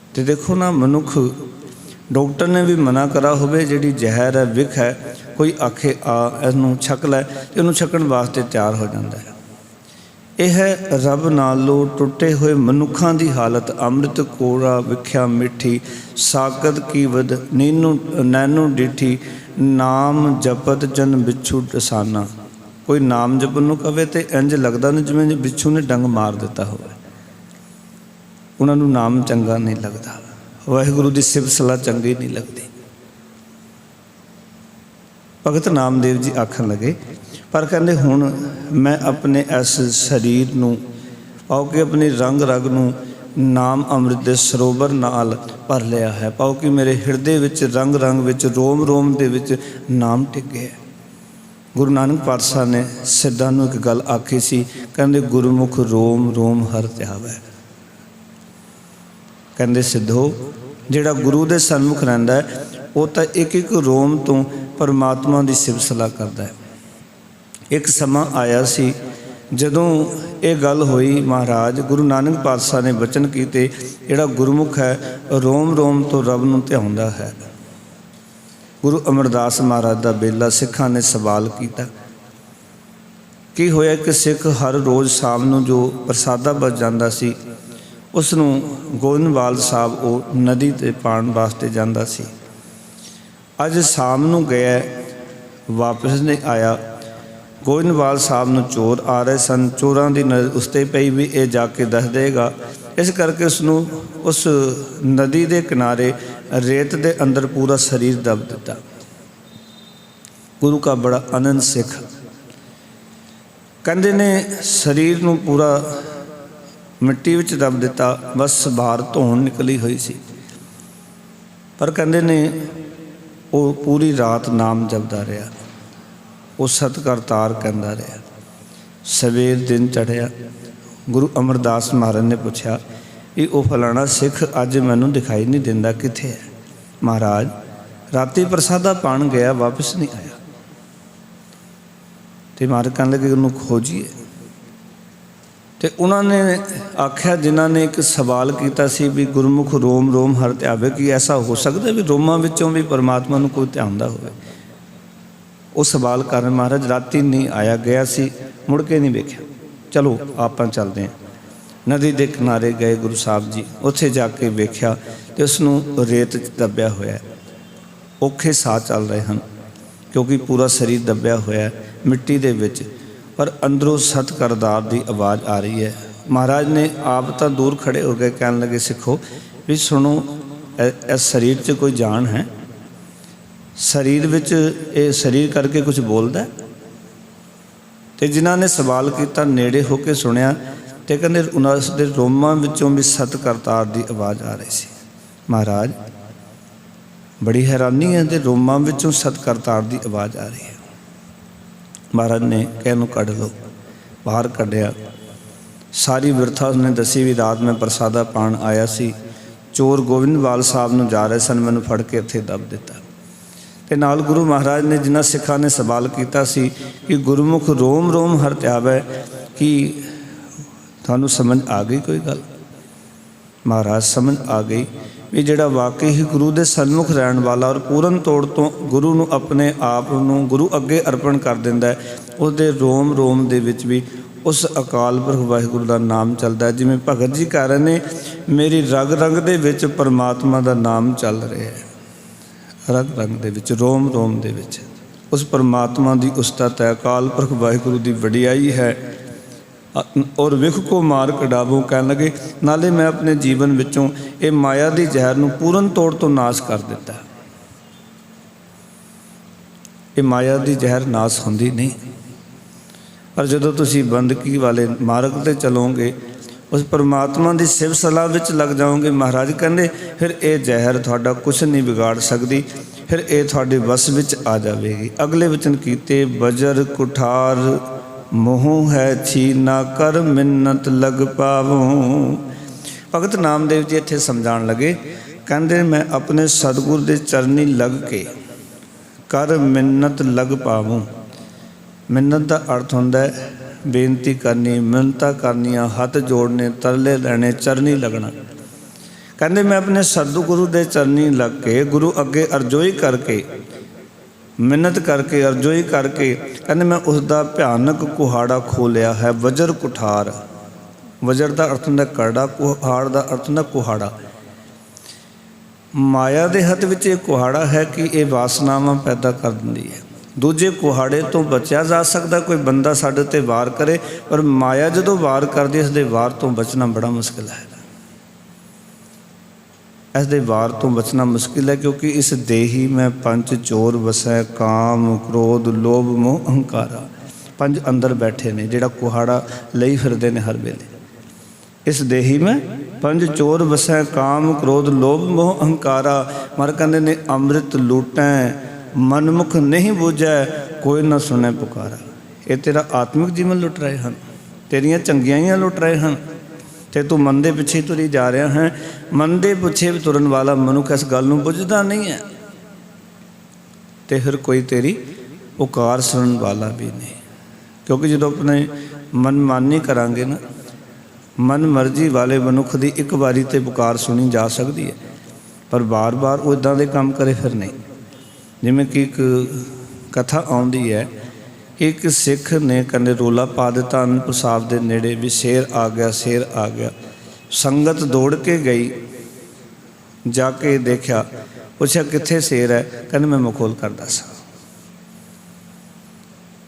A: ਅਤੇ ਦੇਖੋ ਨਾ, ਮਨੁੱਖ डॉक्टर ने भी मना करा होवे जिहड़ी जहर है विख है कोई आखे आ इहनूं छक लै ते इहनूं छकण वास्ते तैयार हो जाता है। यह है रब नालों टुटे हुए मनुखों की हालत। अमृत कोड़ा विख्या मिठी साकत कीवद नीनू नैनू डिठी नाम जपत जन बिच्छू डसाना। कोई नाम जपन नूं कहे तो इंज लगता नहीं जिवें बिच्छू ने डंग मार दिता हो। उन्होंने नाम चंगा नहीं लगता, वाहिगुरू की सिफत सलाह चंगी नहीं लगती। भगत नामदेव जी आखन लगे पर कहते हुण मैं अपने इस शरीर नूं पाओ कि अपनी रंग रग नूं नाम अमृत के सरोवर नाल भर लिया है। पाओ कि मेरे हिरदे विच रंग रंग विच रोम रोम दे विच नाम टिक गया। गुरु नानक पातशाह ने सिद्धां नूं एक गल आखी सी, कहंदे गुरमुख रोम रोम हर त्यावै। कहंदे सिद्धो जिहड़ा गुरु दे सन्मुख रहिंदा है वो तो एक एक रोम तो परमात्मा की सिफत सलाह करता है। एक समा आया सी जदों ये गल हुई, महाराज गुरु नानक पातशाह ने बचन कीते जिहड़ा गुरमुख है रोम रोम तो रब नूं ध्याउंदा है। गुरु अमरदास महाराज का बेला सिखां ने सवाल किया कि होया कि सिख हर रोज़ शाम नूं जो प्रसादा बच जाता सी उसनूं गोविंदवाल साहब वो नदी ते पाण वास्ते जांदा सी। अज शाम नूं गया वापस नहीं आया। गोविंदवाल साहब नूं चोर आ रहे सन, चोरां दी नज़र उस ते पई भी ये जाके दस देगा। इस करके उसनूं उस नदी के किनारे रेत के अंदर पूरा शरीर दब दिता। गुरु का बड़ा आनंद सिख कहंदे ने शरीर नूं पूरा मिट्टी विच दब दिता, बस बाहर धोन निकली हुई सी। पर कहंदे ने वो पूरी रात नाम जपदा रहा, वो सत करतार कहंदा रहा। सवेर दिन चढ़िया, गुरु अमरदास महाराज ने पूछा कि वो फलाना सिख अज मैनूं दिखाई नहीं दिंदा, कित्थे है? महाराज राती प्रसादा पाण गया, वापस नहीं आया। तो महाराज कहने लगे उन्होंने खोजिए। तो उन्होंने आख्या जिन्हों ने एक सवाल किया सी भी गुरमुख रोम रोम हर ध्यावे, कि ऐसा हो सकता है भी रोमां विचों भी परमात्मा नूं कोई ध्यानदा होवे? वो सवाल कर महाराज राती नहीं आया, गया सी मुड़ के नहीं वेख्या। चलो आपां चलते हैं। नदी के किनारे गए गुरु साहब जी, उत्थे जाके वेख्या तो उसनूं रेत दबिया होया है। औखे साह चल रहे हैं क्योंकि पूरा शरीर दबिया होया है मिट्टी दे विच, पर अंदरों सत करतार की आवाज़ आ रही है। महाराज ने आप तो दूर खड़े हो गए, कहने लगे सिखो भी सुनो, इस शरीर च कोई जान है? शरीर विच ये शरीर करके कुछ बोलता है? तो जिन्हों ने सवाल किया नेड़े होके सुनिया तो कहते उन्होंने रोमां विचों भी सत करतार की आवाज़ आ रही सी। महाराज बड़ी हैरानी है, तो रोमां विचों सत करतार की आवाज़ आ रही है। महाराज ने कहनूं कढ़ लो, बाहर कढ़िया। सारी विरथा उसने दसी भी रात में प्रसादा पाण आया सी, चोर गोविंदवाल साहब नूं जा रहे सन, मैनूं फड़ के इत्थे दब दिता। ते नाल गुरु महाराज ने जिन्हां सिखां ने सवाल किया सी कि गुरमुख रोम रोम हर त्यावै, कि थानूं समझ आ गई कोई गल? महाराज समझ आ गई भी जिहड़ा वाकई ही गुरु दे सन्मुख रहण वाला और पूरन तौर तो गुरु नूं अपने आप नूं गुरु अगे अर्पण कर दिंदा है, उसदे रोम रोम दे विच भी उस अकाल पुरख वाहिगुरू दा नाम चलदा है। जिवें भगत जी कह रहे ने मेरी रग रग दे विच परमात्मा दा नाम चल रहा है, रग रग दे विच रोम रोम दे विच उस परमात्मा दी उस्ताद है। अकाल पुरख वाहिगुरू दी वडियाई है और विख को मार कढ़ावों। कहने लगे नाले मैं अपने जीवन विचों ये माया की जहर नूं पूरन तौर तो नाश कर दिता। ये माया की जहर नाश होंदी नहीं, पर जदों तुसी बंदगी वाले मार्ग ते चलोगे, उस परमात्मा की सिव सलाह विच लग जाओगे, महाराज कहंदे फिर ये जहर तुहाडा कुछ नहीं बिगाड़ सकती, फिर ये तुहाडे वस विच आ जाएगी। अगले वचन कीते बजर कुठार मोह है छीना कर मिन्नत लग पावों। भगत नामदेव जी इत्थे समझाण लगे, कहंदे मैं अपने सतगुर दे चरनी लग के कर मिन्नत लग पावों। मिन्नत का अर्थ होंदा है बेनती करनी, मिन्नतां करनियां, हथ जोड़ने, तरले लैने, चरनी लगना। कहते मैं अपने सतगुरु के चरनी लग के गुरु अगे अरजोई करके मिन्नत करके अरजोई करके कहते मैं उसका भयानक कुहाड़ा खोलिया है। वजर कुठार, वजर का अर्थ होंदा करड़ा, कुहाड़ का अर्थ होंदा कुहाड़ा। माया के हथ विच एक कुहाड़ा है कि ये वासनावां पैदा कर दिंदी है। दूजे कुहाड़े तो बचा जा सकता, कोई बंदा साडे ते वार करे, पर माया जदों वार करदी इसदे वार तो बचना बड़ा मुश्किल है। इसदे वार तो बचना मुश्किल है, क्योंकि इस देही में पंच चोर वसै काम क्रोध लोभ मोह अहंकारा। पंज अंदर बैठे ने जिहड़ा कुहाड़ा लई फिरदे ने हर वेले। इस देही में पंज चोर वसै काम क्रोध लोभ मोह अहंकारा। मर कहंदे ने अमृत लूटैं मनमुख नहीं बूझै कोई ना सुने पुकारा। ये तेरा आत्मिक जीवन लुट रहे हैं, तेरियां चंगियाइयां लुट रहे हैं, ते तू मन दे पिछे तुरी जा रहा है। मन दे पिछे तुरन वाला मनुख इस गल नूं बुझदा नहीं है, तो फिर कोई तेरी पुकार सुनने वाला भी नहीं। क्योंकि जो अपने मनमानी करांगे ना, मन मर्जी वाले मनुख की एक बारी तो पुकार सुनी जा सकती है, पर बार बार वो इदां दे काम करे फिर नहीं। जिमें कि एक कथा आउंदी है, एक सिख ने कहते रोला पा दिता अनंदपुर साहब के नेड़े भी शेर आ गया, शेर आ गया। संगत दौड़ के गई, जाके देखा, पूछा कित्थे शेर है, कहते मैं मखौल करदा सा।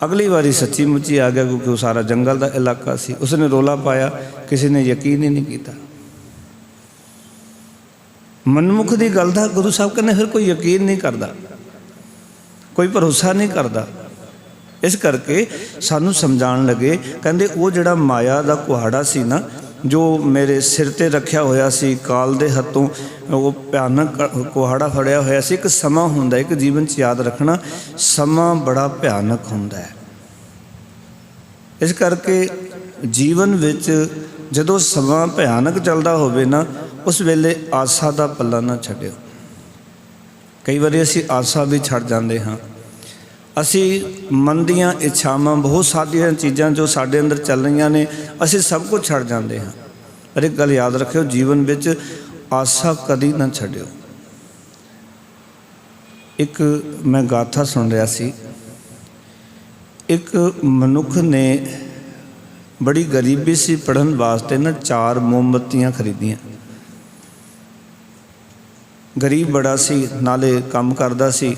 A: अगली बारी सच्ची मुच्ची आ गया, क्योंकि वो सारा जंगल का इलाका सी। उसने रोला पाया, किसी ने यकीन ही नहीं किया। मनमुख की गल का गुरु साहब कहने फिर कोई यकीन नहीं करता, कोई भरोसा नहीं करता। इस करके सानू समझाण लगे, कहते वो जिहड़ा माया का कुहाड़ा सी ना, जो मेरे सिर ते रखिया होया सी, काल दे हत्थों वो भयानक कुहाड़ा फड़िया होया सी। एक समा हुंदा, एक जीवन च याद रखना, समा बड़ा भयानक हुंदा है। इस करके जीवन विच जदों समा भयानक चलदा होवे ना, उस वेले आसा का पल्ला ना छड्डिओ। कई बार असी आसा भी छड़ जाते हाँ। असी मन दियां इच्छावां, बहुत सारियां चीज़ां जो साडे अंदर चल रही ने, असी सब कुछ छड़ जाते हाँ। पर एक गल याद रखियो, जीवन विच आसा कदी ना छड्डिओ। एक मैं गाथा सुन रहा सी, एक मनुख ने बड़ी गरीबी सी, पढ़न वास्ते ना 4 मोमबत्तियां खरीदियां। गरीब बड़ा सी, नाले काम करदा सी,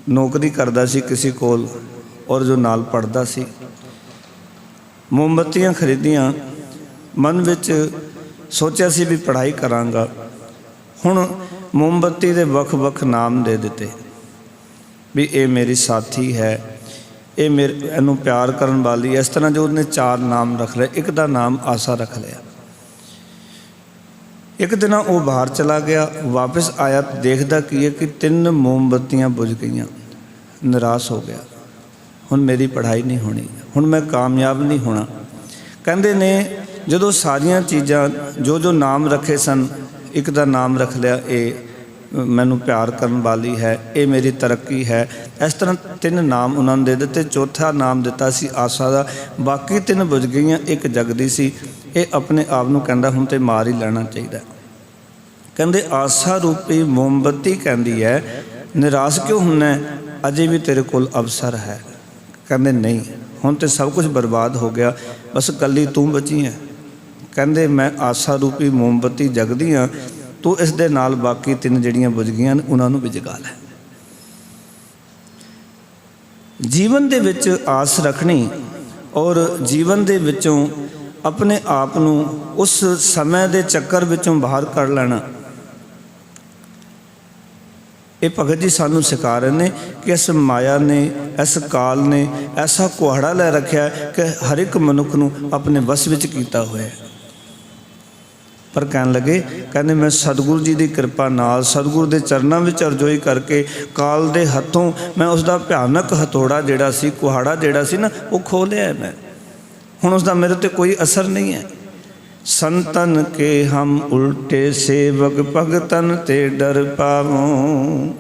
A: नौकरी करदा सी किसी कोल, और जो नाल पढ़दा सी। मोमबत्तियां खरीदियां, मन विच सोचा सी भी पढ़ाई करांगा। हुण मोमबत्ती दे वख-वख नाम दे दिते भी ये मेरी साथी है, ये मेरे इनू प्यार करन वाली है। इस तरह जो उसने 4 नाम रख लिया। एक दा नाम आसा रख लिया। एक दिन वो बाहर चला गया, वापस आया तो देखता कि है कि 3 मोमबत्तियां बुझ गई। निराश हो गया, हुण मेरी पढ़ाई नहीं होनी, हुण मैं कामयाब नहीं होना। कहते ने जो सारिया चीज़ां जो जो नाम रखे सन, एक दा नाम रख लिया ये मैनू प्यार करन वाली है, ये मेरी तरक्की है। इस तरह 3 नाम उन्होंने दे दिते। चौथा नाम दिता सी आसा का। बाकी 3 बुझ गई, एक जगदी सी। ये अपने आप को कहता हुण तो मार ही लेना चाहिए। कहते आसा रूपी मोमबत्ती कहती है, निराश क्यों होना, अजे भी तेरे कोल अवसर है। कहते नहीं, हुण तो सब कुछ बर्बाद हो गया, बस कली तू बची है। कहते मैं आसा रूपी मोमबत्ती जगदी हाँ, तू इस दे नाल बाकी 3 जिहड़ियां बुझ गई उन्होंने भी जगा लै। जीवन दे विच आस रखनी और जीवन दे विचों अपने आप नूं उस समय दे चक्कर विचों बाहर कर लेना, ये भगत जी सानू सिखा रहे हैं कि इस माया ने, इस काल ने ऐसा कुहाड़ा लै रखा है कि हर एक मनुख नूं अपने वस विच कीता होया है। पर कहन लगे, कहने मैं सतगुरु जी की कृपा नाल, सतगुरु के चरणों में अरजोई करके काल के हथों मैं उसका भयानक हथौड़ा जिहड़ा सी, कुहाड़ा जिहड़ा सी ना, वो खो लिया मैं। हुण उसका मेरे ते कोई असर नहीं है। संतन के हम उल्टे सेवक, भगतन ते डर पावों।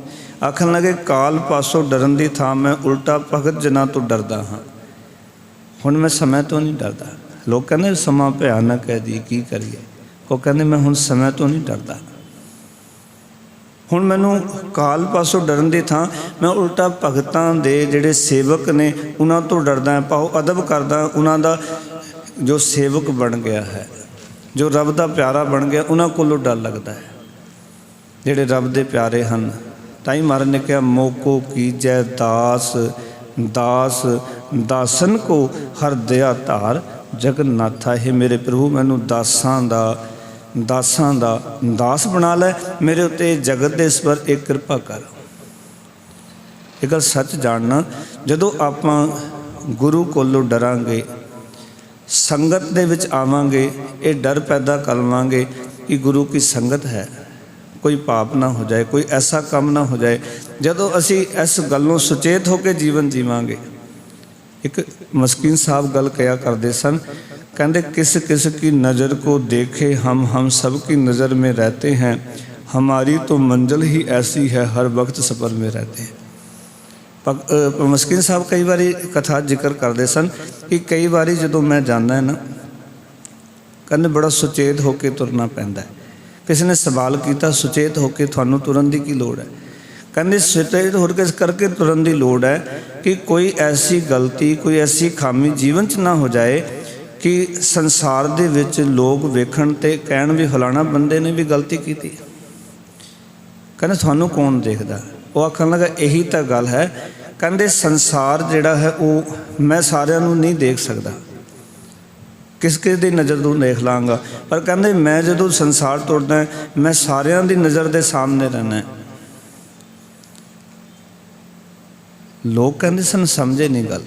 A: आखन लगे काल पासों डरन की थां मैं उल्टा भगत जना तो डरदा हाँ। हुण मैं समय तो नहीं डरदा। लोग कहते समा भयानक है जी, की करिए। ਉਹ ਕਹਿੰਦੇ ਮੈਂ ਹੁਣ ਸਮੇਂ ਤੋਂ ਨਹੀਂ ਡਰਦਾ। ਹੁਣ ਮੈਨੂੰ ਕਾਲ ਪਾਸੋਂ ਡਰਨ ਦੀ ਥਾਂ ਮੈਂ ਉਲਟਾ ਭਗਤਾਂ ਦੇ ਜਿਹੜੇ ਸੇਵਕ ਨੇ ਉਹਨਾਂ ਤੋਂ ਡਰਦਾ, ਭਾਵ ਅਦਬ ਕਰਦਾ। ਉਹਨਾਂ ਦਾ ਜੋ ਸੇਵਕ ਬਣ ਗਿਆ ਹੈ, ਜੋ ਰੱਬ ਦਾ ਪਿਆਰਾ ਬਣ ਗਿਆ, ਉਹਨਾਂ ਕੋਲੋਂ ਡਰ ਲੱਗਦਾ ਹੈ। ਜਿਹੜੇ ਰੱਬ ਦੇ ਪਿਆਰੇ ਹਨ, ਤਾਂ ਹੀ ਮਹਾਰਾਜ ਨੇ ਕਿਹਾ ਮੋਕੋ ਕੀਜੈ ਦਾਸ ਦਾਸ ਦਾਸਨ ਕੋ ਹਰ ਦਇਆ ਧਾਰ ਜਗਨਨਾਥਾ। ਇਹ ਮੇਰੇ ਪ੍ਰਭੂ ਮੈਨੂੰ ਦਾਸਾਂ ਦਾ ਦਾਸ ਬਣਾ ਲੈ, ਮੇਰੇ ਉੱਤੇ ਜਗਤ ਦੇ ਸਵਰ ਇੱਕ ਕਿਰਪਾ ਕਰ। ਇਹ ਗੱਲ ਸੱਚ ਜਾਣਨਾ, ਜਦੋਂ ਆਪਾਂ ਗੁਰੂ ਕੋਲੋਂ ਡਰਾਂਗੇ, ਸੰਗਤ ਦੇ ਵਿੱਚ ਆਵਾਂਗੇ, ਇਹ ਡਰ ਪੈਦਾ ਕਰ ਲਵਾਂਗੇ ਕਿ ਗੁਰੂ ਕੀ ਸੰਗਤ ਹੈ, ਕੋਈ ਪਾਪ ਨਾ ਹੋ ਜਾਏ, ਕੋਈ ਐਸਾ ਕੰਮ ਨਾ ਹੋ ਜਾਏ। ਜਦੋਂ ਅਸੀਂ ਇਸ ਗੱਲ ਨੂੰ ਸੁਚੇਤ ਹੋ ਕੇ ਜੀਵਨ ਜੀਵਾਂਗੇ। ਇੱਕ ਮਸਕੀਨ ਸਾਹਿਬ ਗੱਲ ਕਿਹਾ ਕਰਦੇ ਸਨ, कहते किस किस की नज़र को देखे हम सब की नज़र में रहते हैं, हमारी तो मंजिल ही ऐसी है हर वक्त सफ़र में रहते हैं। मस्किन साहब कई बारी कथा जिक्र करते सन कि कई बारी जो मैं जाना है ना, कहते बड़ा सुचेत होकर तुरना पैंदा है। किसी ने सवाल किया सुचेत होकर थानू तुरन की की लोड़ है। कहते सुचेत होकर करके तुरन की लोड़ है कि कोई ऐसी गलती, कोई ऐसी खामी जीवन च ना हो जाए कि संसार दे विच लोग वेखण ते कहण भी फलाना बंदे ने भी गलती की। कहते थानू कौन देखदा? वो आखन लगा यही तो गल है। कहते संसार जिहड़ा है वो मैं सारिਆਂ ਨੂੰ नहीं देख सकता, किस किस दी नज़र ਤੋਂ देख लांगा, पर कहते मैं जदों संसार तुरदा मैं सारिਆਂ ਦੀ नज़र दे सामने रहना। लोग कहते सन समझे नहीं गल।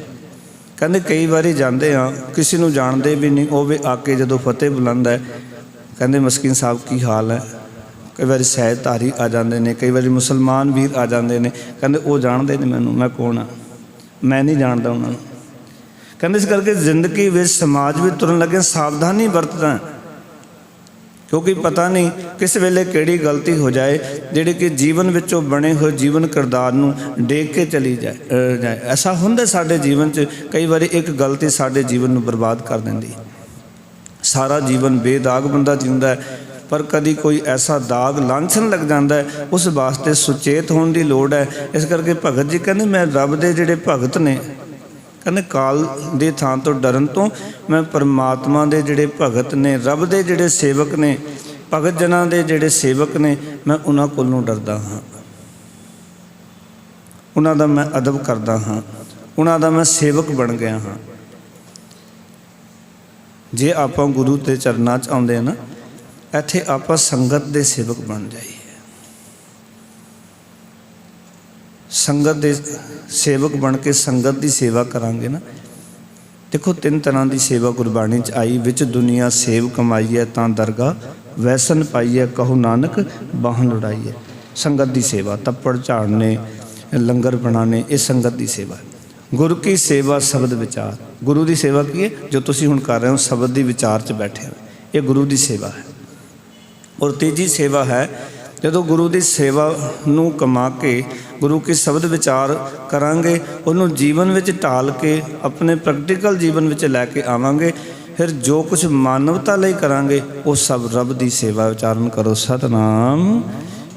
A: कहते कई बारी जाते हाँ, किसी को जानते भी नहीं, वो भी आके जो फतेह बुलंदा है, कहते मस्किन साहब की हाल है। कई बार सहजधारी आ जाते हैं, कई बार मुसलमान वीर आ जाते हैं, कहते वो जानते नहीं मैनू, मैं कौन हाँ, मैं नहीं जानता उन्होंने। कहते इस करके जिंदगी में समाज भी तुरन लगे सावधानी बरतना, क्योंकि पता नहीं किस वेले किहड़ी गलती हो जाए जिहड़ी कि जीवन विचों बने हुए जीवन किरदार नूं डेग के चली जाए। ऐसा हुंदा साडे जीवन च, कई बार एक गलती साडे जीवन नूं बर्बाद कर दिंदी। सारा जीवन बेदाग बंदा जींदा है, पर कभी कोई ऐसा दाग लांछन लग जाता है, उस वास्ते सुचेत होने की लोड़ है। इस करके भगत जी कहते मैं रब दे जिहड़े भगत ने, कहते काल दे थां तो डरन तो मैं परमात्मा दे जिहड़े भगत ने, रब दे जिहड़े सेवक ने, भगत जनां दे जिहड़े सेवक ने, मैं उन्हां कोलों डरदा हाँ, उन्हां दा मैं अदब करदा हाँ, उन्हां दा मैं सेवक बन गया हाँ। जे आपां गुरु के चरनां च आउंदे हैं ना, इत्थे आपां संगत दे सेवक बन जाइए। संगत दे सेवक बन के संगत की सेवा करांगे ना। देखो 3 तरह की सेवा गुरबाणी च आई, विच दुनिया सेव कमाई है तां दरगाह, वैसन पाई है कहो नानक बाहन उड़ाई है। संगत की सेवा, तप्पड़ झाड़ने, लंगर बनाने, ये संगत की सेवा। गुरु की सेवा शब्द विचार, गुरु की सेवा की है जो तुसी हुण कर रहे हो, शब्द की विचार च बैठे हो, ये गुरु की सेवा है। और तीजी सेवा है जो गुरु की सेवा नूं कमा के गुरु के शब्द विचार करांगे, उन्होंने जीवन में ढाल के अपने प्रैक्टिकल जीवन में लैके आवांगे, फिर जो कुछ मानवता लई करांगे वो सब रब की सेवा। उच्चारण करो सतनाम।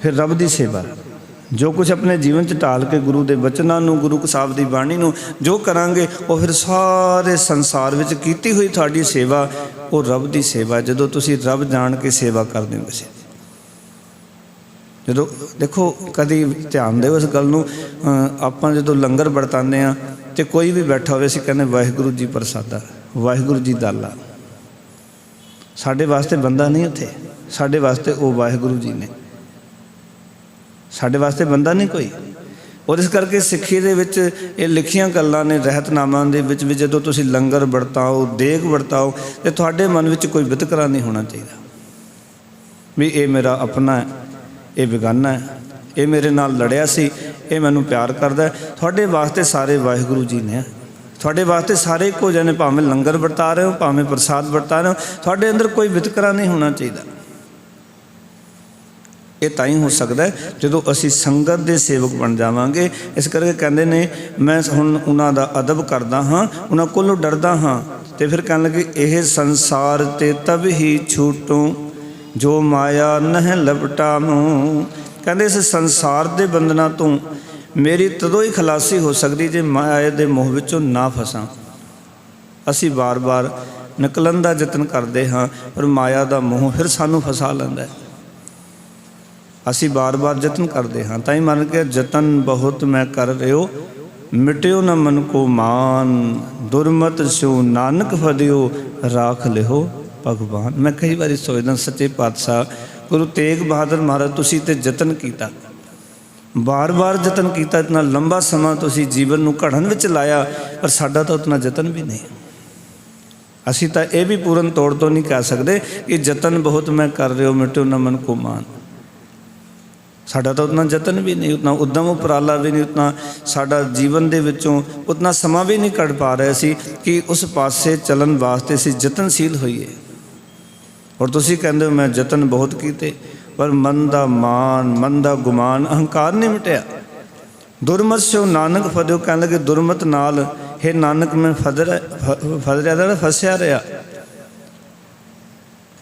A: फिर रब की सेवा जो कुछ अपने जीवन च ढाल के गुरु के बचनों नूं, गुरु साहब की बाणी नूं जो करांगे, वो फिर सारे संसार में कीती हुई तुहाडी सेवा वो रब की सेवा। जदों तुसीं रब जान के सेवा करदे हो, वैसे जो देखो कभी ध्यान दो इस गल नूं, आपां जदों लंगर बरताने आ तो कोई भी बैठा होवे, असीं कहने वाहिगुरू जी प्रसादा, वाहिगुरू जी दाला। साडे वास्ते बंदा नहीं उत्थे, साडे वास्ते वो वाहिगुरू जी ने, साडे वास्ते बंदा नहीं कोई। और इस करके सिੱਖੀ ਦੇ ਵਿੱਚ ਇਹ ਲਿਖੀਆਂ ਗੱਲਾਂ ਨੇ ਰਹਿਤਨਾਮਾਂ ਦੇ ਵਿੱਚ ਵੀ ਜਦੋਂ ਤੁਸੀਂ ਲੰਗਰ ਵਰਤਾਓ, ਦੇਗ ਵਰਤਾਓ, ਤੇ ਤੁਹਾਡੇ ਮਨ ਵਿੱਚ ਕੋਈ ਵਿਤਕਰਾ ਨਹੀਂ ਹੋਣਾ ਚਾਹੀਦਾ ਵੀ ਇਹ ਮੇਰਾ ਆਪਣਾ ਹੈ, ਇਹ बेगाना है, ये मेरे नाल लड़िया सी, ये मैनूं प्यार करदा है। तुहाडे वास्ते सारे वाहिगुरू जी ने, तुहाडे वास्ते सारे इक्को जिहे ने, भावें लंगर वरता रहे हो, भावें प्रसाद वरता रहे हो, तुहाडे अंदर कोई वितकरा नहीं होना चाहिए। ये ताई हो सकता है जो असी संगत के सेवक बन जावांगे। इस करके कहते ने मैं हुण उन्हां दा अदब करदा हाँ, उन्हां कोलों डरदा हाँ। तो फिर कहन लगे यह संसार ते तब ही छूटों ਜੋ ਮਾਇਆ ਨਹਿ ਲਪਟਾਵੂੰ। ਕਹਿੰਦੇ ਇਸ ਸੰਸਾਰ ਦੇ ਬੰਧਨਾਂ ਤੋਂ ਮੇਰੀ ਤਦੋਂ ਹੀ ਖਲਾਸੀ ਹੋ ਸਕਦੀ ਜੇ ਮਾਇਆ ਦੇ ਮੋਹ ਵਿੱਚੋਂ ਨਾ ਫਸਾਂ। ਅਸੀਂ ਵਾਰ-ਵਾਰ ਨਿਕਲਣ ਦਾ ਯਤਨ ਕਰਦੇ ਹਾਂ, ਪਰ ਮਾਇਆ ਦਾ ਮੋਹ ਫਿਰ ਸਾਨੂੰ ਫਸਾ ਲੈਂਦਾ ਹੈ। ਅਸੀਂ ਵਾਰ-ਵਾਰ ਯਤਨ ਕਰਦੇ ਹਾਂ, ਤਾਂ ਹੀ ਮਨ ਕੇ ਯਤਨ ਬਹੁਤ ਮੈਂ ਕਰ ਰਿਓ, ਮਿਟਿਓ ਨ ਮਨ ਕੋ ਮਾਨ। ਦੁਰਮਤ ਸਿਉ ਨਾਨਕ ਫਦਿਓ, ਰਾਖ ਲਿਓ ਭਗਵਾਨ। ਮੈਂ ਕਈ ਵਾਰੀ ਸੋਚਦਾ, ਸੱਚੇ ਪਾਤਸ਼ਾਹ ਗੁਰੂ ਤੇਗ ਬਹਾਦਰ ਮਹਾਰਾਜ, ਤੁਸੀਂ ਤੇ ਯਤਨ ਕੀਤਾ, ਬਾਰ-ਬਾਰ ਯਤਨ ਕੀਤਾ, ਇਤਨਾ ਲੰਬਾ ਸਮਾਂ ਤੁਸੀਂ ਜੀਵਨ ਨੂੰ ਘੜਨ ਵਿੱਚ ਲਾਇਆ, ਪਰ ਸਾਡਾ ਤਾਂ ਉਤਨਾ ਯਤਨ ਵੀ ਨਹੀਂ। ਅਸੀਂ ਤਾਂ ਇਹ ਵੀ ਪੂਰਨ ਤੌਰ ਤੋਂ ਨਹੀਂ ਕਹਿ ਸਕਦੇ ਕਿ ਯਤਨ ਬਹੁਤ ਮੈਂ ਕਰ ਰਿਓ, ਮਿਟਿਓ ਨ ਮਨ ਕੋ ਮਾਨ। ਸਾਡਾ ਤਾਂ ਉਤਨਾ ਯਤਨ ਵੀ ਨਹੀਂ, ਉਤਨਾ ਉਦਮ ਉਪਰਾਲਾ ਵੀ ਨਹੀਂ, ਉਤਨਾ ਸਾਡਾ ਜੀਵਨ ਦੇ ਵਿੱਚੋਂ ਉਤਨਾ ਸਮਾਂ ਵੀ ਨਹੀਂ ਕੱਢ ਪਾ ਰਹੇ ਸੀ ਕਿ ਉਸ ਪਾਸੇ ਚੱਲਣ ਵਾਸਤੇ ਅਸੀਂ ਯਤਨਸ਼ੀਲ ਹੋਈਏ। ਔਰ ਤੁਸੀਂ ਕਹਿੰਦੇ ਹੋ ਮੈਂ ਯਤਨ ਬਹੁਤ ਕੀਤੇ, ਪਰ ਮਨ ਦਾ ਮਾਨ, ਮਨ ਦਾ ਗੁਮਾਨ, ਅਹੰਕਾਰ ਨਹੀਂ ਮਿਟਿਆ। ਦੁਰਮਤ ਸਿਓ ਨਾਨਕ ਫਦਿਓ, ਕਹਿਣ ਲੱਗੇ ਦੁਰਮਤ ਨਾਲ ਹੇ ਨਾਨਕ ਮੈਂ ਫਸਿਆ ਰਿਹਾ।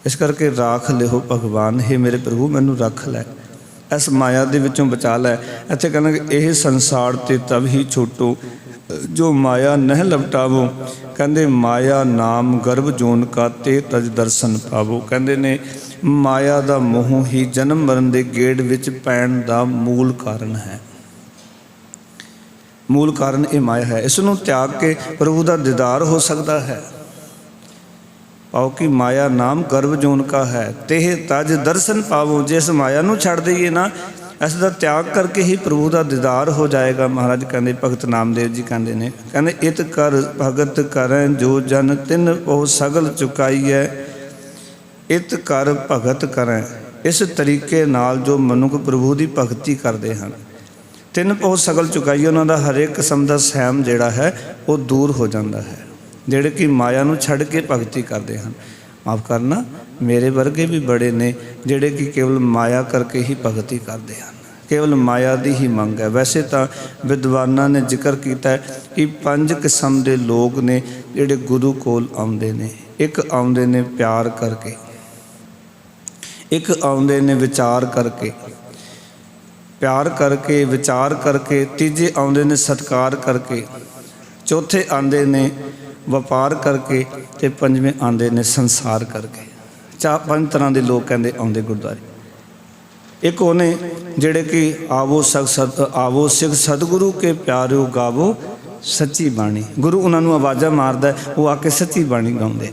A: ਇਸ ਕਰਕੇ ਰਾਖ ਲਿਓ ਭਗਵਾਨ, ਹੇ ਮੇਰੇ ਪ੍ਰਭੂ ਮੈਨੂੰ ਰੱਖ ਲੈ, ਇਸ ਮਾਇਆ ਦੇ ਵਿੱਚੋਂ ਬਚਾ ਲੈ। ਇੱਥੇ ਕਹਿੰਦੇ ਇਹ ਸੰਸਾਰ ਤੇ ਤਬ ਹੀ ਛੋਟੋ ਜੋ ਮਾਇਆ ਨਹਿ ਲਪਟਾਵੋ। ਕਹਿੰਦੇ ਮਾਇਆ ਨਾਮ ਗਰਭ ਜੋਨ ਕਾ ਤੇ ਤਜ ਦਰਸ਼ਨ ਪਾਵੋ। ਕਹਿੰਦੇ ਨੇ ਮਾਇਆ ਦਾ ਮੋਹ ਹੀ ਜਨਮ ਮਰਨ ਦੇ ਗੇੜ ਵਿੱਚ ਪੈਣ ਦਾ ਮੂਲ ਕਾਰਨ ਹੈ। ਮੂਲ ਕਾਰਨ ਇਹ ਮਾਇਆ ਹੈ। ਇਸ ਨੂੰ ਤਿਆਗ ਕੇ ਪ੍ਰਭੂ ਦਾ ਦੀਦਾਰ ਹੋ ਸਕਦਾ ਹੈ। ਪਾਓ ਕਿ ਮਾਇਆ ਨਾਮ ਗਰਭ ਜੋਨ ਕਾ ਹੈ, ਤੇ ਤਜ ਦਰਸ਼ਨ ਪਾਵੋ। ਜੇ ਇਸ ਮਾਇਆ ਨੂੰ ਛੱਡ ਦਈਏ ਨਾ, ਇਸ ਦਾ ਤਿਆਗ ਕਰਕੇ ਹੀ ਪ੍ਰਭੂ ਦਾ ਦੀਦਾਰ ਹੋ ਜਾਏਗਾ। ਮਹਾਰਾਜ ਕਹਿੰਦੇ, ਭਗਤ ਨਾਮਦੇਵ ਜੀ ਕਹਿੰਦੇ ਨੇ, ਕਹਿੰਦੇ ਇਤ ਕਰ ਭਗਤ ਕਰੈ ਜੋ ਜਨ ਤਿਨ ਉਹ ਸਗਲ ਚੁਕਾਈਐ। ਇਤ ਕਰ ਭਗਤ ਕਰੈ, ਇਸ ਤਰੀਕੇ ਨਾਲ ਜੋ ਮਨੁੱਖ ਪ੍ਰਭੂ ਦੀ ਭਗਤੀ ਕਰਦੇ ਹਨ, ਤਿੰਨ ਉਹ ਸਗਲ ਚੁਕਾਈਏ, ਉਹਨਾਂ ਦਾ ਹਰੇਕ ਕਿਸਮ ਦਾ ਸਹਿਮ ਜਿਹੜਾ ਹੈ ਉਹ ਦੂਰ ਹੋ ਜਾਂਦਾ ਹੈ। ਜਿਹੜੇ ਕਿ ਮਾਇਆ ਨੂੰ ਛੱਡ ਕੇ ਭਗਤੀ ਕਰਦੇ ਹਨ। ਮਾਫ਼ ਕਰਨਾ, ਮੇਰੇ ਵਰਗੇ ਵੀ ਬੜੇ ਨੇ ਜਿਹੜੇ ਕਿ ਕੇਵਲ ਮਾਇਆ ਕਰਕੇ ਹੀ ਭਗਤੀ ਕਰਦੇ ਹਨ, ਕੇਵਲ ਮਾਇਆ ਦੀ ਹੀ ਮੰਗ ਹੈ। ਵੈਸੇ ਤਾਂ ਵਿਦਵਾਨਾਂ ਨੇ ਜ਼ਿਕਰ ਕੀਤਾ ਕਿ 5 ਕਿਸਮ ਦੇ ਲੋਕ ਨੇ ਜਿਹੜੇ ਗੁਰੂ ਕੋਲ ਆਉਂਦੇ ਨੇ। ਇੱਕ ਆਉਂਦੇ ਨੇ ਪਿਆਰ ਕਰਕੇ, ਇੱਕ ਆਉਂਦੇ ਨੇ ਵਿਚਾਰ ਕਰਕੇ, ਪਿਆਰ ਕਰਕੇ ਵਿਚਾਰ ਕਰਕੇ, ਤੀਜੇ ਆਉਂਦੇ ਨੇ ਸਤਿਕਾਰ ਕਰਕੇ, ਚੌਥੇ ਆਉਂਦੇ ਨੇ ਵਪਾਰ ਕਰਕੇ, ਤੇ ਪੰਜਵੇਂ ਆਉਂਦੇ ਨੇ ਸੰਸਾਰ ਕਰਕੇ। 5 ਤਰ੍ਹਾਂ ਦੇ ਲੋਕ ਕਹਿੰਦੇ ਆਉਂਦੇ ਗੁਰਦੁਆਰੇ। ਇੱਕ ਉਹਨੇ ਜਿਹੜੇ ਕਿ ਆਵੋ ਸਿੱਖ ਸਤਿਗੁਰੂ ਕੇ ਪਿਆਰਿਓ ਗਾਵੋ ਸੱਚੀ ਬਾਣੀ। ਗੁਰੂ ਉਹਨਾਂ ਨੂੰ ਆਵਾਜ਼ਾਂ ਮਾਰਦਾ, ਉਹ ਆ ਕੇ ਸੱਚੀ ਬਾਣੀ ਗਾਉਂਦੇ।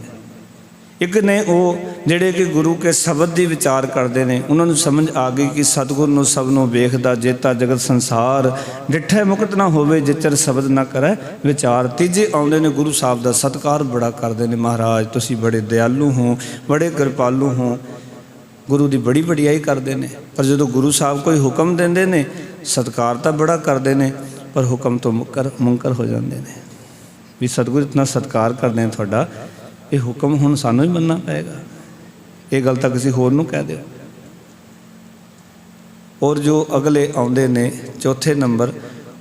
A: ਇੱਕ ਨੇ ਉਹ ਜਿਹੜੇ ਕਿ ਗੁਰੂ ਕੇ ਸ਼ਬਦ ਦੀ ਵਿਚਾਰ ਕਰਦੇ ਨੇ, ਉਹਨਾਂ ਨੂੰ ਸਮਝ ਆ ਗਈ ਕਿ ਸਤਿਗੁਰੂ ਨੂੰ ਸਭ ਨੂੰ ਵੇਖਦਾ, ਜੇਤਾ ਜਗਤ ਸੰਸਾਰ, ਡਿੱਠੇ ਮੁਕਤ ਨਾ ਹੋਵੇ ਜਿਚਰ ਸ਼ਬਦ ਨਾ ਕਰੈ ਵਿਚਾਰ। ਤੀਜੇ ਆਉਂਦੇ ਨੇ ਗੁਰੂ ਸਾਹਿਬ ਦਾ ਸਤਿਕਾਰ ਬੜਾ ਕਰਦੇ ਨੇ, ਮਹਾਰਾਜ ਤੁਸੀਂ ਬੜੇ ਦਿਆਲੂ ਹੋ, ਬੜੇ ਕਿਰਪਾਲੂ ਹੋ, ਗੁਰੂ ਦੀ ਬੜੀ ਵਡਿਆਈ ਕਰਦੇ ਨੇ। ਪਰ ਜਦੋਂ ਗੁਰੂ ਸਾਹਿਬ ਕੋਈ ਹੁਕਮ ਦਿੰਦੇ ਨੇ, ਸਤਿਕਾਰ ਤਾਂ ਬੜਾ ਕਰਦੇ ਨੇ, ਪਰ ਹੁਕਮ ਤੋਂ ਮੁਨਕਰ ਹੋ ਜਾਂਦੇ ਨੇ ਵੀ ਸਤਿਗੁਰੂ ਇਤਨਾ ਸਤਿਕਾਰ ਕਰਦੇ ਨੇ ਤੁਹਾਡਾ, ਇਹ ਹੁਕਮ ਹੁਣ ਸਾਨੂੰ ਹੀ ਮੰਨਣਾ ਪਏਗਾ। ਇਹ ਗੱਲ ਤਾਂ ਕਿਸੇ ਹੋਰ ਨੂੰ ਕਹਿ ਦਿਓ। ਔਰ ਜੋ ਅਗਲੇ ਆਉਂਦੇ ਨੇ ਚੌਥੇ ਨੰਬਰ,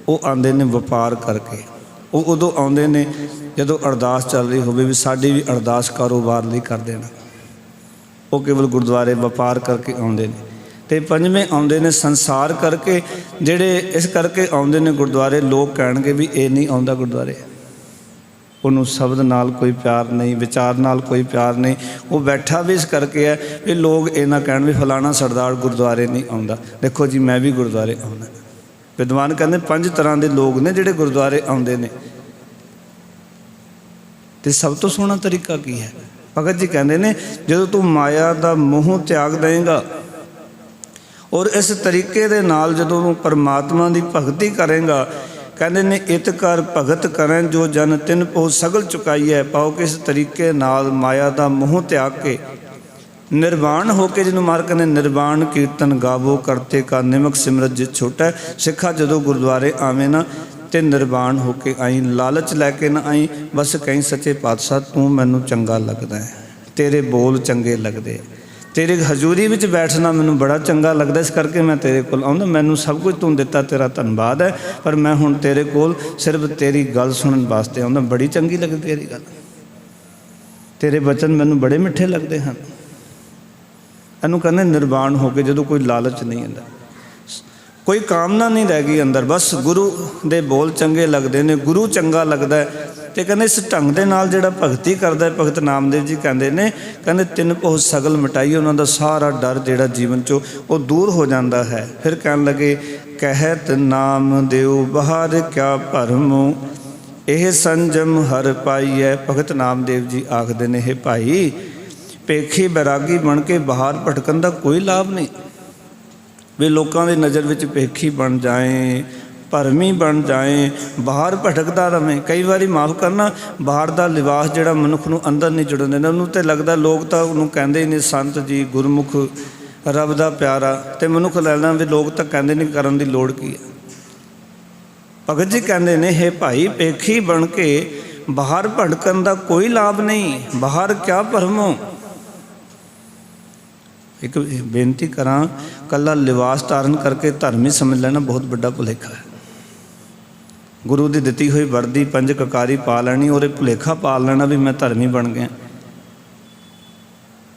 A: ਉਹ ਆਉਂਦੇ ਨੇ ਵਪਾਰ ਕਰਕੇ। ਉਹ ਉਦੋਂ ਆਉਂਦੇ ਨੇ ਜਦੋਂ ਅਰਦਾਸ ਚੱਲ ਰਹੀ ਹੋਵੇ ਵੀ ਸਾਡੀ ਵੀ ਅਰਦਾਸ ਕਾਰੋਬਾਰ ਲਈ ਕਰ ਦੇਣਾ। ਉਹ ਕੇਵਲ ਗੁਰਦੁਆਰੇ ਵਪਾਰ ਕਰਕੇ ਆਉਂਦੇ ਨੇ। ਤੇ ਪੰਜਵੇਂ ਆਉਂਦੇ ਨੇ ਸੰਸਾਰ ਕਰਕੇ, ਜਿਹੜੇ ਇਸ ਕਰਕੇ ਆਉਂਦੇ ਨੇ ਗੁਰਦੁਆਰੇ। ਲੋਕ ਕਹਿਣਗੇ ਵੀ ਇਹ ਨਹੀਂ ਆਉਂਦਾ ਗੁਰਦੁਆਰੇ, ਉਹਨੂੰ ਸ਼ਬਦ ਨਾਲ ਕੋਈ ਪਿਆਰ ਨਹੀਂ, ਵਿਚਾਰ ਨਾਲ ਕੋਈ ਪਿਆਰ ਨਹੀਂ। ਉਹ ਬੈਠਾ ਵੀ ਇਸ ਕਰਕੇ ਹੈ ਵੀ ਲੋਕ ਇਹ ਨਾ ਕਹਿਣ ਵੀ ਫਲਾਣਾ ਸਰਦਾਰ ਗੁਰਦੁਆਰੇ ਨਹੀਂ ਆਉਂਦਾ। ਦੇਖੋ ਜੀ, ਮੈਂ ਵੀ ਗੁਰਦੁਆਰੇ ਆਉਂਦਾ। ਵਿਦਵਾਨ ਕਹਿੰਦੇ 5 ਤਰ੍ਹਾਂ ਦੇ ਲੋਕ ਨੇ ਜਿਹੜੇ ਗੁਰਦੁਆਰੇ ਆਉਂਦੇ ਨੇ। ਤੇ ਸਭ ਤੋਂ ਸੋਹਣਾ ਤਰੀਕਾ ਕੀ ਹੈ? ਭਗਤ ਜੀ ਕਹਿੰਦੇ ਨੇ, ਜਦੋਂ ਤੂੰ ਮਾਇਆ ਦਾ ਮੋਹ ਤਿਆਗ ਦੇਂਗਾ ਔਰ ਇਸ ਤਰੀਕੇ ਦੇ ਨਾਲ ਜਦੋਂ ਤੂੰ ਪਰਮਾਤਮਾ ਦੀ ਭਗਤੀ ਕਰੇਂਗਾ, ਕਹਿੰਦੇ ਨੇ ਇਤ ਕਰ ਭਗਤ ਕਰੈ ਜੋ ਜਨ ਤਿਨ ਪੋ ਸਗਲ ਚੁਕਾਈਐ। ਪਾਓ ਕਿ ਇਸ ਤਰੀਕੇ ਨਾਲ ਮਾਇਆ ਦਾ ਮੋਹ ਤਿਆਗ ਕੇ ਨਿਰਵਾਣ ਹੋ ਕੇ, ਜਿਹਨੂੰ ਮਾਰ ਕਹਿੰਦੇ ਨਿਰਵਾਣ ਕੀਰਤਨ ਗਾਵੋ ਕਰਤੇ ਕਾ ਨਿਮਕ ਸਿਮਰਤ ਜਿਤ ਛੋਟਾ। ਸਿੱਖਾ ਜਦੋਂ ਗੁਰਦੁਆਰੇ ਆਵੇਂ ਨਾ ਤੇ ਨਿਰਵਾਣ ਹੋ ਕੇ ਆਈ, ਲਾਲਚ ਲੈ ਕੇ ਨਾ ਆਈ। ਬਸ ਕਹੀਂ ਸੱਚੇ ਪਾਤਸ਼ਾਹ ਤੂੰ ਮੈਨੂੰ ਚੰਗਾ ਲੱਗਦਾ ਹੈ, ਤੇਰੇ ਬੋਲ ਚੰਗੇ ਲੱਗਦੇ, ਤੇਰੇ ਹਜ਼ੂਰੀ ਵਿੱਚ ਬੈਠਣਾ ਮੈਨੂੰ ਬੜਾ ਚੰਗਾ ਲੱਗਦਾ, ਇਸ ਕਰਕੇ ਮੈਂ ਤੇਰੇ ਕੋਲ ਆਉਂਦਾ। ਮੈਨੂੰ ਸਭ ਕੁਝ ਤੂੰ ਦਿੱਤਾ, ਤੇਰਾ ਧੰਨਵਾਦ ਹੈ, ਪਰ ਮੈਂ ਹੁਣ ਤੇਰੇ ਕੋਲ ਸਿਰਫ ਤੇਰੀ ਗੱਲ ਸੁਣਨ ਵਾਸਤੇ ਆਉਂਦਾ। ਬੜੀ ਚੰਗੀ ਲੱਗਦੀ ਤੇਰੀ ਗੱਲ, ਤੇਰੇ ਬਚਨ ਮੈਨੂੰ ਬੜੇ ਮਿੱਠੇ ਲੱਗਦੇ ਹਨ। ਇਹਨੂੰ ਕਹਿੰਦੇ ਨਿਰਵਾਣ ਹੋ ਕੇ, ਜਦੋਂ ਕੋਈ ਲਾਲਚ ਨਹੀਂ ਹੁੰਦਾ, ਕੋਈ ਕਾਮਨਾ ਨਹੀਂ ਰਹਿ ਗਈ ਅੰਦਰ, ਬਸ ਗੁਰੂ ਦੇ ਬੋਲ ਚੰਗੇ ਲੱਗਦੇ ਨੇ, ਗੁਰੂ ਚੰਗਾ ਲੱਗਦਾ ਹੈ। ਤੇ ਕਹਿੰਦੇ ਇਸ ਢੰਗ ਦੇ ਨਾਲ ਜਿਹੜਾ ਭਗਤੀ ਕਰਦਾ, ਭਗਤ ਨਾਮਦੇਵ ਜੀ ਕਹਿੰਦੇ ਨੇ, ਕਹਿੰਦੇ ਤਿੰਨ ਭਉ ਸਗਲ ਮਿਟਾਈ, ਉਹਨਾਂ ਦਾ ਸਾਰਾ ਡਰ ਜਿਹੜਾ ਜੀਵਨ 'ਚੋਂ ਉਹ ਦੂਰ ਹੋ ਜਾਂਦਾ ਹੈ। ਫਿਰ ਕਹਿਣ ਲੱਗੇ, ਕਹਿਤ ਨਾਮ ਦੇਉ ਬਹਾਰ ਕਿਆ ਭਰਮੁ, ਇਹ ਸੰਜਮ ਹਰ ਪਾਈਐ। ਭਗਤ ਨਾਮਦੇਵ ਜੀ ਆਖਦੇ ਨੇ, ਇਹ ਭਾਈ ਪੇਖੀ ਬੈਰਾਗੀ ਬਣ ਕੇ ਬਾਹਰ ਭਟਕਣ ਦਾ ਕੋਈ ਲਾਭ ਨਹੀਂ, ਵੀ ਲੋਕਾਂ ਦੀ ਨਜ਼ਰ ਵਿੱਚ ਪੇਖੀ ਬਣ ਜਾਏ, ਭਰਮੀ ਬਣ ਜਾਏ, ਬਾਹਰ ਭਟਕਦਾ ਰਵੇਂ। ਕਈ ਵਾਰੀ ਮਾਫ ਕਰਨਾ, ਬਾਹਰ ਦਾ ਲਿਬਾਸ ਜਿਹੜਾ ਮਨੁੱਖ ਨੂੰ ਅੰਦਰ ਨਹੀਂ ਜੁੜਨ ਦਿੰਦਾ, ਉਹਨੂੰ ਤਾਂ ਲੱਗਦਾ, ਲੋਕ ਤਾਂ ਉਹਨੂੰ ਕਹਿੰਦੇ ਹੀ ਨੇ ਸੰਤ ਜੀ, ਗੁਰਮੁਖ, ਰੱਬ ਦਾ ਪਿਆਰਾ, ਤੇ ਮਨੁੱਖ ਲੈਣਾ ਵੀ ਲੋਕ ਤਾਂ ਕਹਿੰਦੇ ਨਹੀਂ, ਕਰਨ ਦੀ ਲੋੜ ਕੀ ਹੈ। ਭਗਤ ਜੀ ਕਹਿੰਦੇ ਨੇ, ਹੇ ਭਾਈ ਪੇਖੀ ਬਣ ਕੇ ਬਾਹਰ ਭਟਕਣ ਦਾ ਕੋਈ ਲਾਭ ਨਹੀਂ, ਬਾਹਰ ਕਿਆ ਭਰਮੋ। ਇੱਕ ਬੇਨਤੀ ਕਰਾਂ, ਕੱਲਾ ਲਿਬਾਸ ਧਾਰਨ ਕਰਕੇ ਧਰਮੀ ਸਮਝ ਲੈਣਾ ਬਹੁਤ ਵੱਡਾ ਭੁਲੇਖਾ ਹੈ। ਗੁਰੂ ਦੀ ਦਿੱਤੀ ਹੋਈ ਵਰਦੀ ਪੰਜ ਕਕਾਰੀ ਪਾ ਲੈਣੀ, ਔਰ ਇਹ ਭੁਲੇਖਾ ਪਾਲ ਲੈਣਾ ਵੀ ਮੈਂ ਧਰਮੀ ਬਣ ਗਿਆ।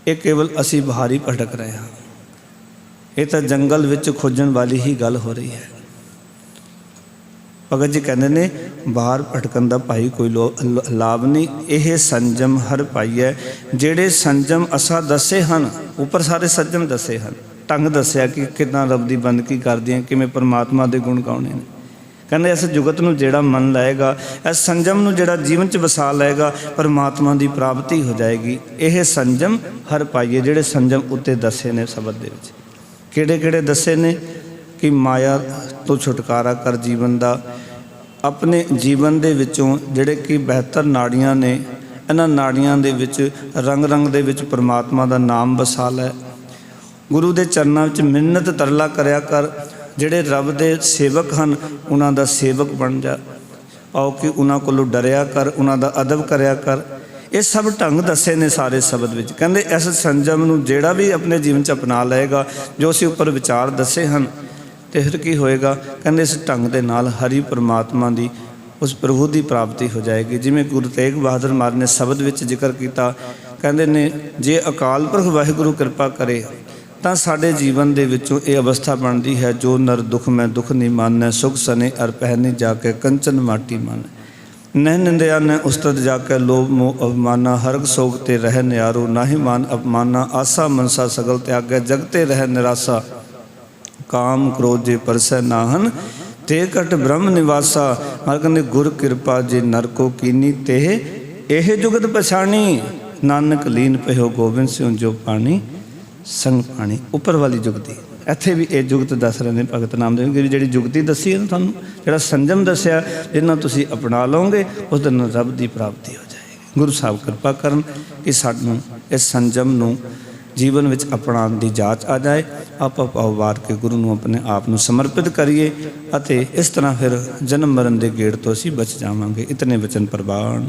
A: ਇਹ ਕੇਵਲ ਅਸੀਂ ਬਾਹਰ ਹੀ ਭਟਕ ਰਹੇ ਹਾਂ। ਇਹ ਤਾਂ ਜੰਗਲ ਵਿੱਚ ਖੋਜਣ ਵਾਲੀ ਹੀ ਗੱਲ ਹੋ ਰਹੀ ਹੈ। ਭਗਤ ਜੀ ਕਹਿੰਦੇ ਨੇ, ਬਾਹਰ ਭਟਕਣ ਦਾ ਭਾਈ ਕੋਈ ਲਾਭ ਨਹੀਂ, ਇਹ ਸੰਜਮ ਹਰ ਪਾਈਐ। ਜਿਹੜੇ ਸੰਜਮ ਅਸਾਂ ਦੱਸੇ ਹਨ, ਉੱਪਰ ਸਾਰੇ ਸੰਜਮ ਦੱਸੇ ਹਨ, ਢੰਗ ਦੱਸਿਆ ਕਿ ਕਿੱਦਾਂ ਰੱਬ ਦੀ ਬੰਦਗੀ ਕਰਦੀਆਂ, ਕਿਵੇਂ ਪਰਮਾਤਮਾ ਦੇ ਗੁਣ ਗਾਉਣੇ ਨੇ। ਕਹਿੰਦੇ ਇਸ ਜੁਗਤ ਨੂੰ ਜਿਹੜਾ ਮੰਨ ਲਏਗਾ, ਇਸ ਸੰਜਮ ਨੂੰ ਜਿਹੜਾ ਜੀਵਨ 'ਚ ਵਸਾ ਲਏਗਾ, ਪਰਮਾਤਮਾ ਦੀ ਪ੍ਰਾਪਤੀ ਹੋ ਜਾਏਗੀ। ਇਹ ਸੰਜਮ ਹਰ ਪਾਈਏ, ਜਿਹੜੇ ਸੰਜਮ ਉੱਤੇ ਦੱਸੇ ਨੇ ਸ਼ਬਦ ਦੇ ਵਿੱਚ। ਕਿਹੜੇ ਕਿਹੜੇ ਦੱਸੇ ਨੇ? ਕਿ ਮਾਇਆ ਤੋਂ ਛੁਟਕਾਰਾ ਕਰ ਜੀਵਨ ਦਾ, ਆਪਣੇ ਜੀਵਨ ਦੇ ਵਿੱਚੋਂ ਜਿਹੜੇ ਕਿ ਬਿਹਤਰ ਨਾੜੀਆਂ ਨੇ, ਇਹਨਾਂ ਨਾੜੀਆਂ ਦੇ ਵਿੱਚ ਰੰਗ ਰੰਗ ਦੇ ਵਿੱਚ ਪਰਮਾਤਮਾ ਦਾ ਨਾਮ ਵਸਾ ਲੈ। ਗੁਰੂ ਦੇ ਚਰਨਾਂ ਵਿੱਚ ਮਿੰਨਤ ਤਰਲਾ ਕਰਿਆ ਕਰ। ਜਿਹੜੇ ਰੱਬ ਦੇ ਸੇਵਕ ਹਨ, ਉਹਨਾਂ ਦਾ ਸੇਵਕ ਬਣ ਜਾ। ਆਓ ਕਿ ਉਹਨਾਂ ਕੋਲੋਂ ਡਰਿਆ ਕਰ, ਉਹਨਾਂ ਦਾ ਅਦਬ ਕਰਿਆ ਕਰ। ਇਹ ਸਭ ਢੰਗ ਦੱਸੇ ਨੇ ਸਾਰੇ ਸ਼ਬਦ ਵਿੱਚ। ਕਹਿੰਦੇ ਇਸ ਸੰਜਮ ਨੂੰ ਜਿਹੜਾ ਵੀ ਆਪਣੇ ਜੀਵਨ 'ਚ ਅਪਣਾ ਲਏਗਾ, ਜੋ ਅਸੀਂ ਉੱਪਰ ਵਿਚਾਰ ਦੱਸੇ ਹਨ, ਤੇ ਫਿਰ ਕੀ ਹੋਏਗਾ? ਕਹਿੰਦੇ ਇਸ ਢੰਗ ਦੇ ਨਾਲ ਹਰੀ ਪਰਮਾਤਮਾ ਦੀ, ਉਸ ਪ੍ਰਭੂ ਦੀ ਪ੍ਰਾਪਤੀ ਹੋ ਜਾਏਗੀ। ਜਿਵੇਂ ਗੁਰੂ ਤੇਗ ਬਹਾਦਰ ਮਹਾਰਾਜ ਨੇ ਸ਼ਬਦ ਵਿੱਚ ਜ਼ਿਕਰ ਕੀਤਾ, ਕਹਿੰਦੇ ਨੇ, ਜੇ ਅਕਾਲ ਪੁਰਖ ਵਾਹਿਗੁਰੂ ਕਿਰਪਾ ਕਰੇ ਤਾਂ ਸਾਡੇ ਜੀਵਨ ਦੇ ਵਿੱਚੋਂ ਇਹ ਅਵਸਥਾ ਬਣਦੀ ਹੈ, ਜੋ ਨਰ ਦੁੱਖ ਮੈਂ ਦੁੱਖ ਨਹੀਂ ਮਾਨੈ, ਸੁਖ ਸਨੇ ਅਰ ਪਹਿਨੇ ਜਾ ਕੇ ਕੰਚਨ ਮਾਟੀ ਮਨ, ਨਹਿ ਨਿੰਦਿਆ ਨਹਿ ਉਸਤਤ ਜਾ ਕੇ ਲੋਭ ਮੋਹ ਅਵਮਾਨਾ, ਹਰਗ ਸੋਗ ਤੇ ਰਹਿ ਨਿਆਰੋ, ਨਾਹੀ ਮਾਨ ਅਪਮਾਨਾ, ਆਸਾ ਮਨਸਾ ਸਗਲ ਤਿਆਗੈ, ਜਗਤੇ ਰਹਿ ਨਿਰਾਸਾ, ਕਾਮ ਕ੍ਰੋਧ ਜੇ ਪਰਸੈ ਨਾਹਨ, ਤੇ ਘਟ ਬ੍ਰਹਮ ਨਿਵਾਸਾ। ਮਹਾਰਾਜ ਕਹਿੰਦੇ, ਗੁਰ ਕਿਰਪਾ ਜੇ ਨਰ ਕੋ ਕੀਨੀ, ਤੇ ਇਹ ਜੁਗਤ ਪਛਾਣੀ, ਨਾਨਕ ਲੀਨ ਪਇਓ ਗੋਬਿੰਦ ਸਿਉ ਜੋ ਪਾਣੀ ਸੰਗ ਪਾਣੀ। ਉੱਪਰ ਵਾਲੀ ਜੁਗਤੀ, ਇੱਥੇ ਵੀ ਇਹ ਜੁਗਤ ਦੱਸ ਰਹੇ ਨੇ ਭਗਤ ਨਾਮਦੇਵ ਜੀ। ਜਿਹੜੀ ਜੁਗਤੀ ਦੱਸੀ ਹੈ ਤੁਹਾਨੂੰ, ਜਿਹੜਾ ਸੰਜਮ ਦੱਸਿਆ, ਜਿਹਨਾਂ ਤੁਸੀਂ ਅਪਣਾ ਲਓਗੇ, ਉਸ ਦਿਨ ਰੱਬ ਦੀ ਪ੍ਰਾਪਤੀ ਹੋ ਜਾਏਗੀ। ਗੁਰੂ ਸਾਹਿਬ ਕਿਰਪਾ ਕਰਨ ਕਿ ਸਾਨੂੰ ਇਸ ਸੰਜਮ ਨੂੰ ਜੀਵਨ ਵਿੱਚ ਅਪਣਾਉਣ ਦੀ ਜਾਚ ਆ ਜਾਏ। ਆਪਾਂ ਪਾਉ ਵਾਰ ਕੇ ਗੁਰੂ ਨੂੰ ਆਪਣੇ ਆਪ ਨੂੰ ਸਮਰਪਿਤ ਕਰੀਏ, ਅਤੇ ਇਸ ਤਰ੍ਹਾਂ ਫਿਰ ਜਨਮ ਮਰਨ ਦੇ ਗੇੜ ਤੋਂ ਅਸੀਂ ਬਚ ਜਾਵਾਂਗੇ। ਇਤਨੇ ਵਚਨ ਪ੍ਰਵਾਨ।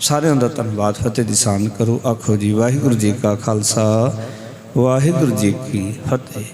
A: ਸਾਰਿਆਂ ਦਾ ਧੰਨਵਾਦ। ਫਤਿਹ ਦੀ ਸਾਨ ਕਰੋ। ਆਖੋ ਜੀ ਵਾਹਿਗੁਰੂ ਜੀ ਕਾ ਖਾਲਸਾ, ਵਾਹਿਗੁਰੂ ਜੀ ਕੀ ਫਤਿਹ।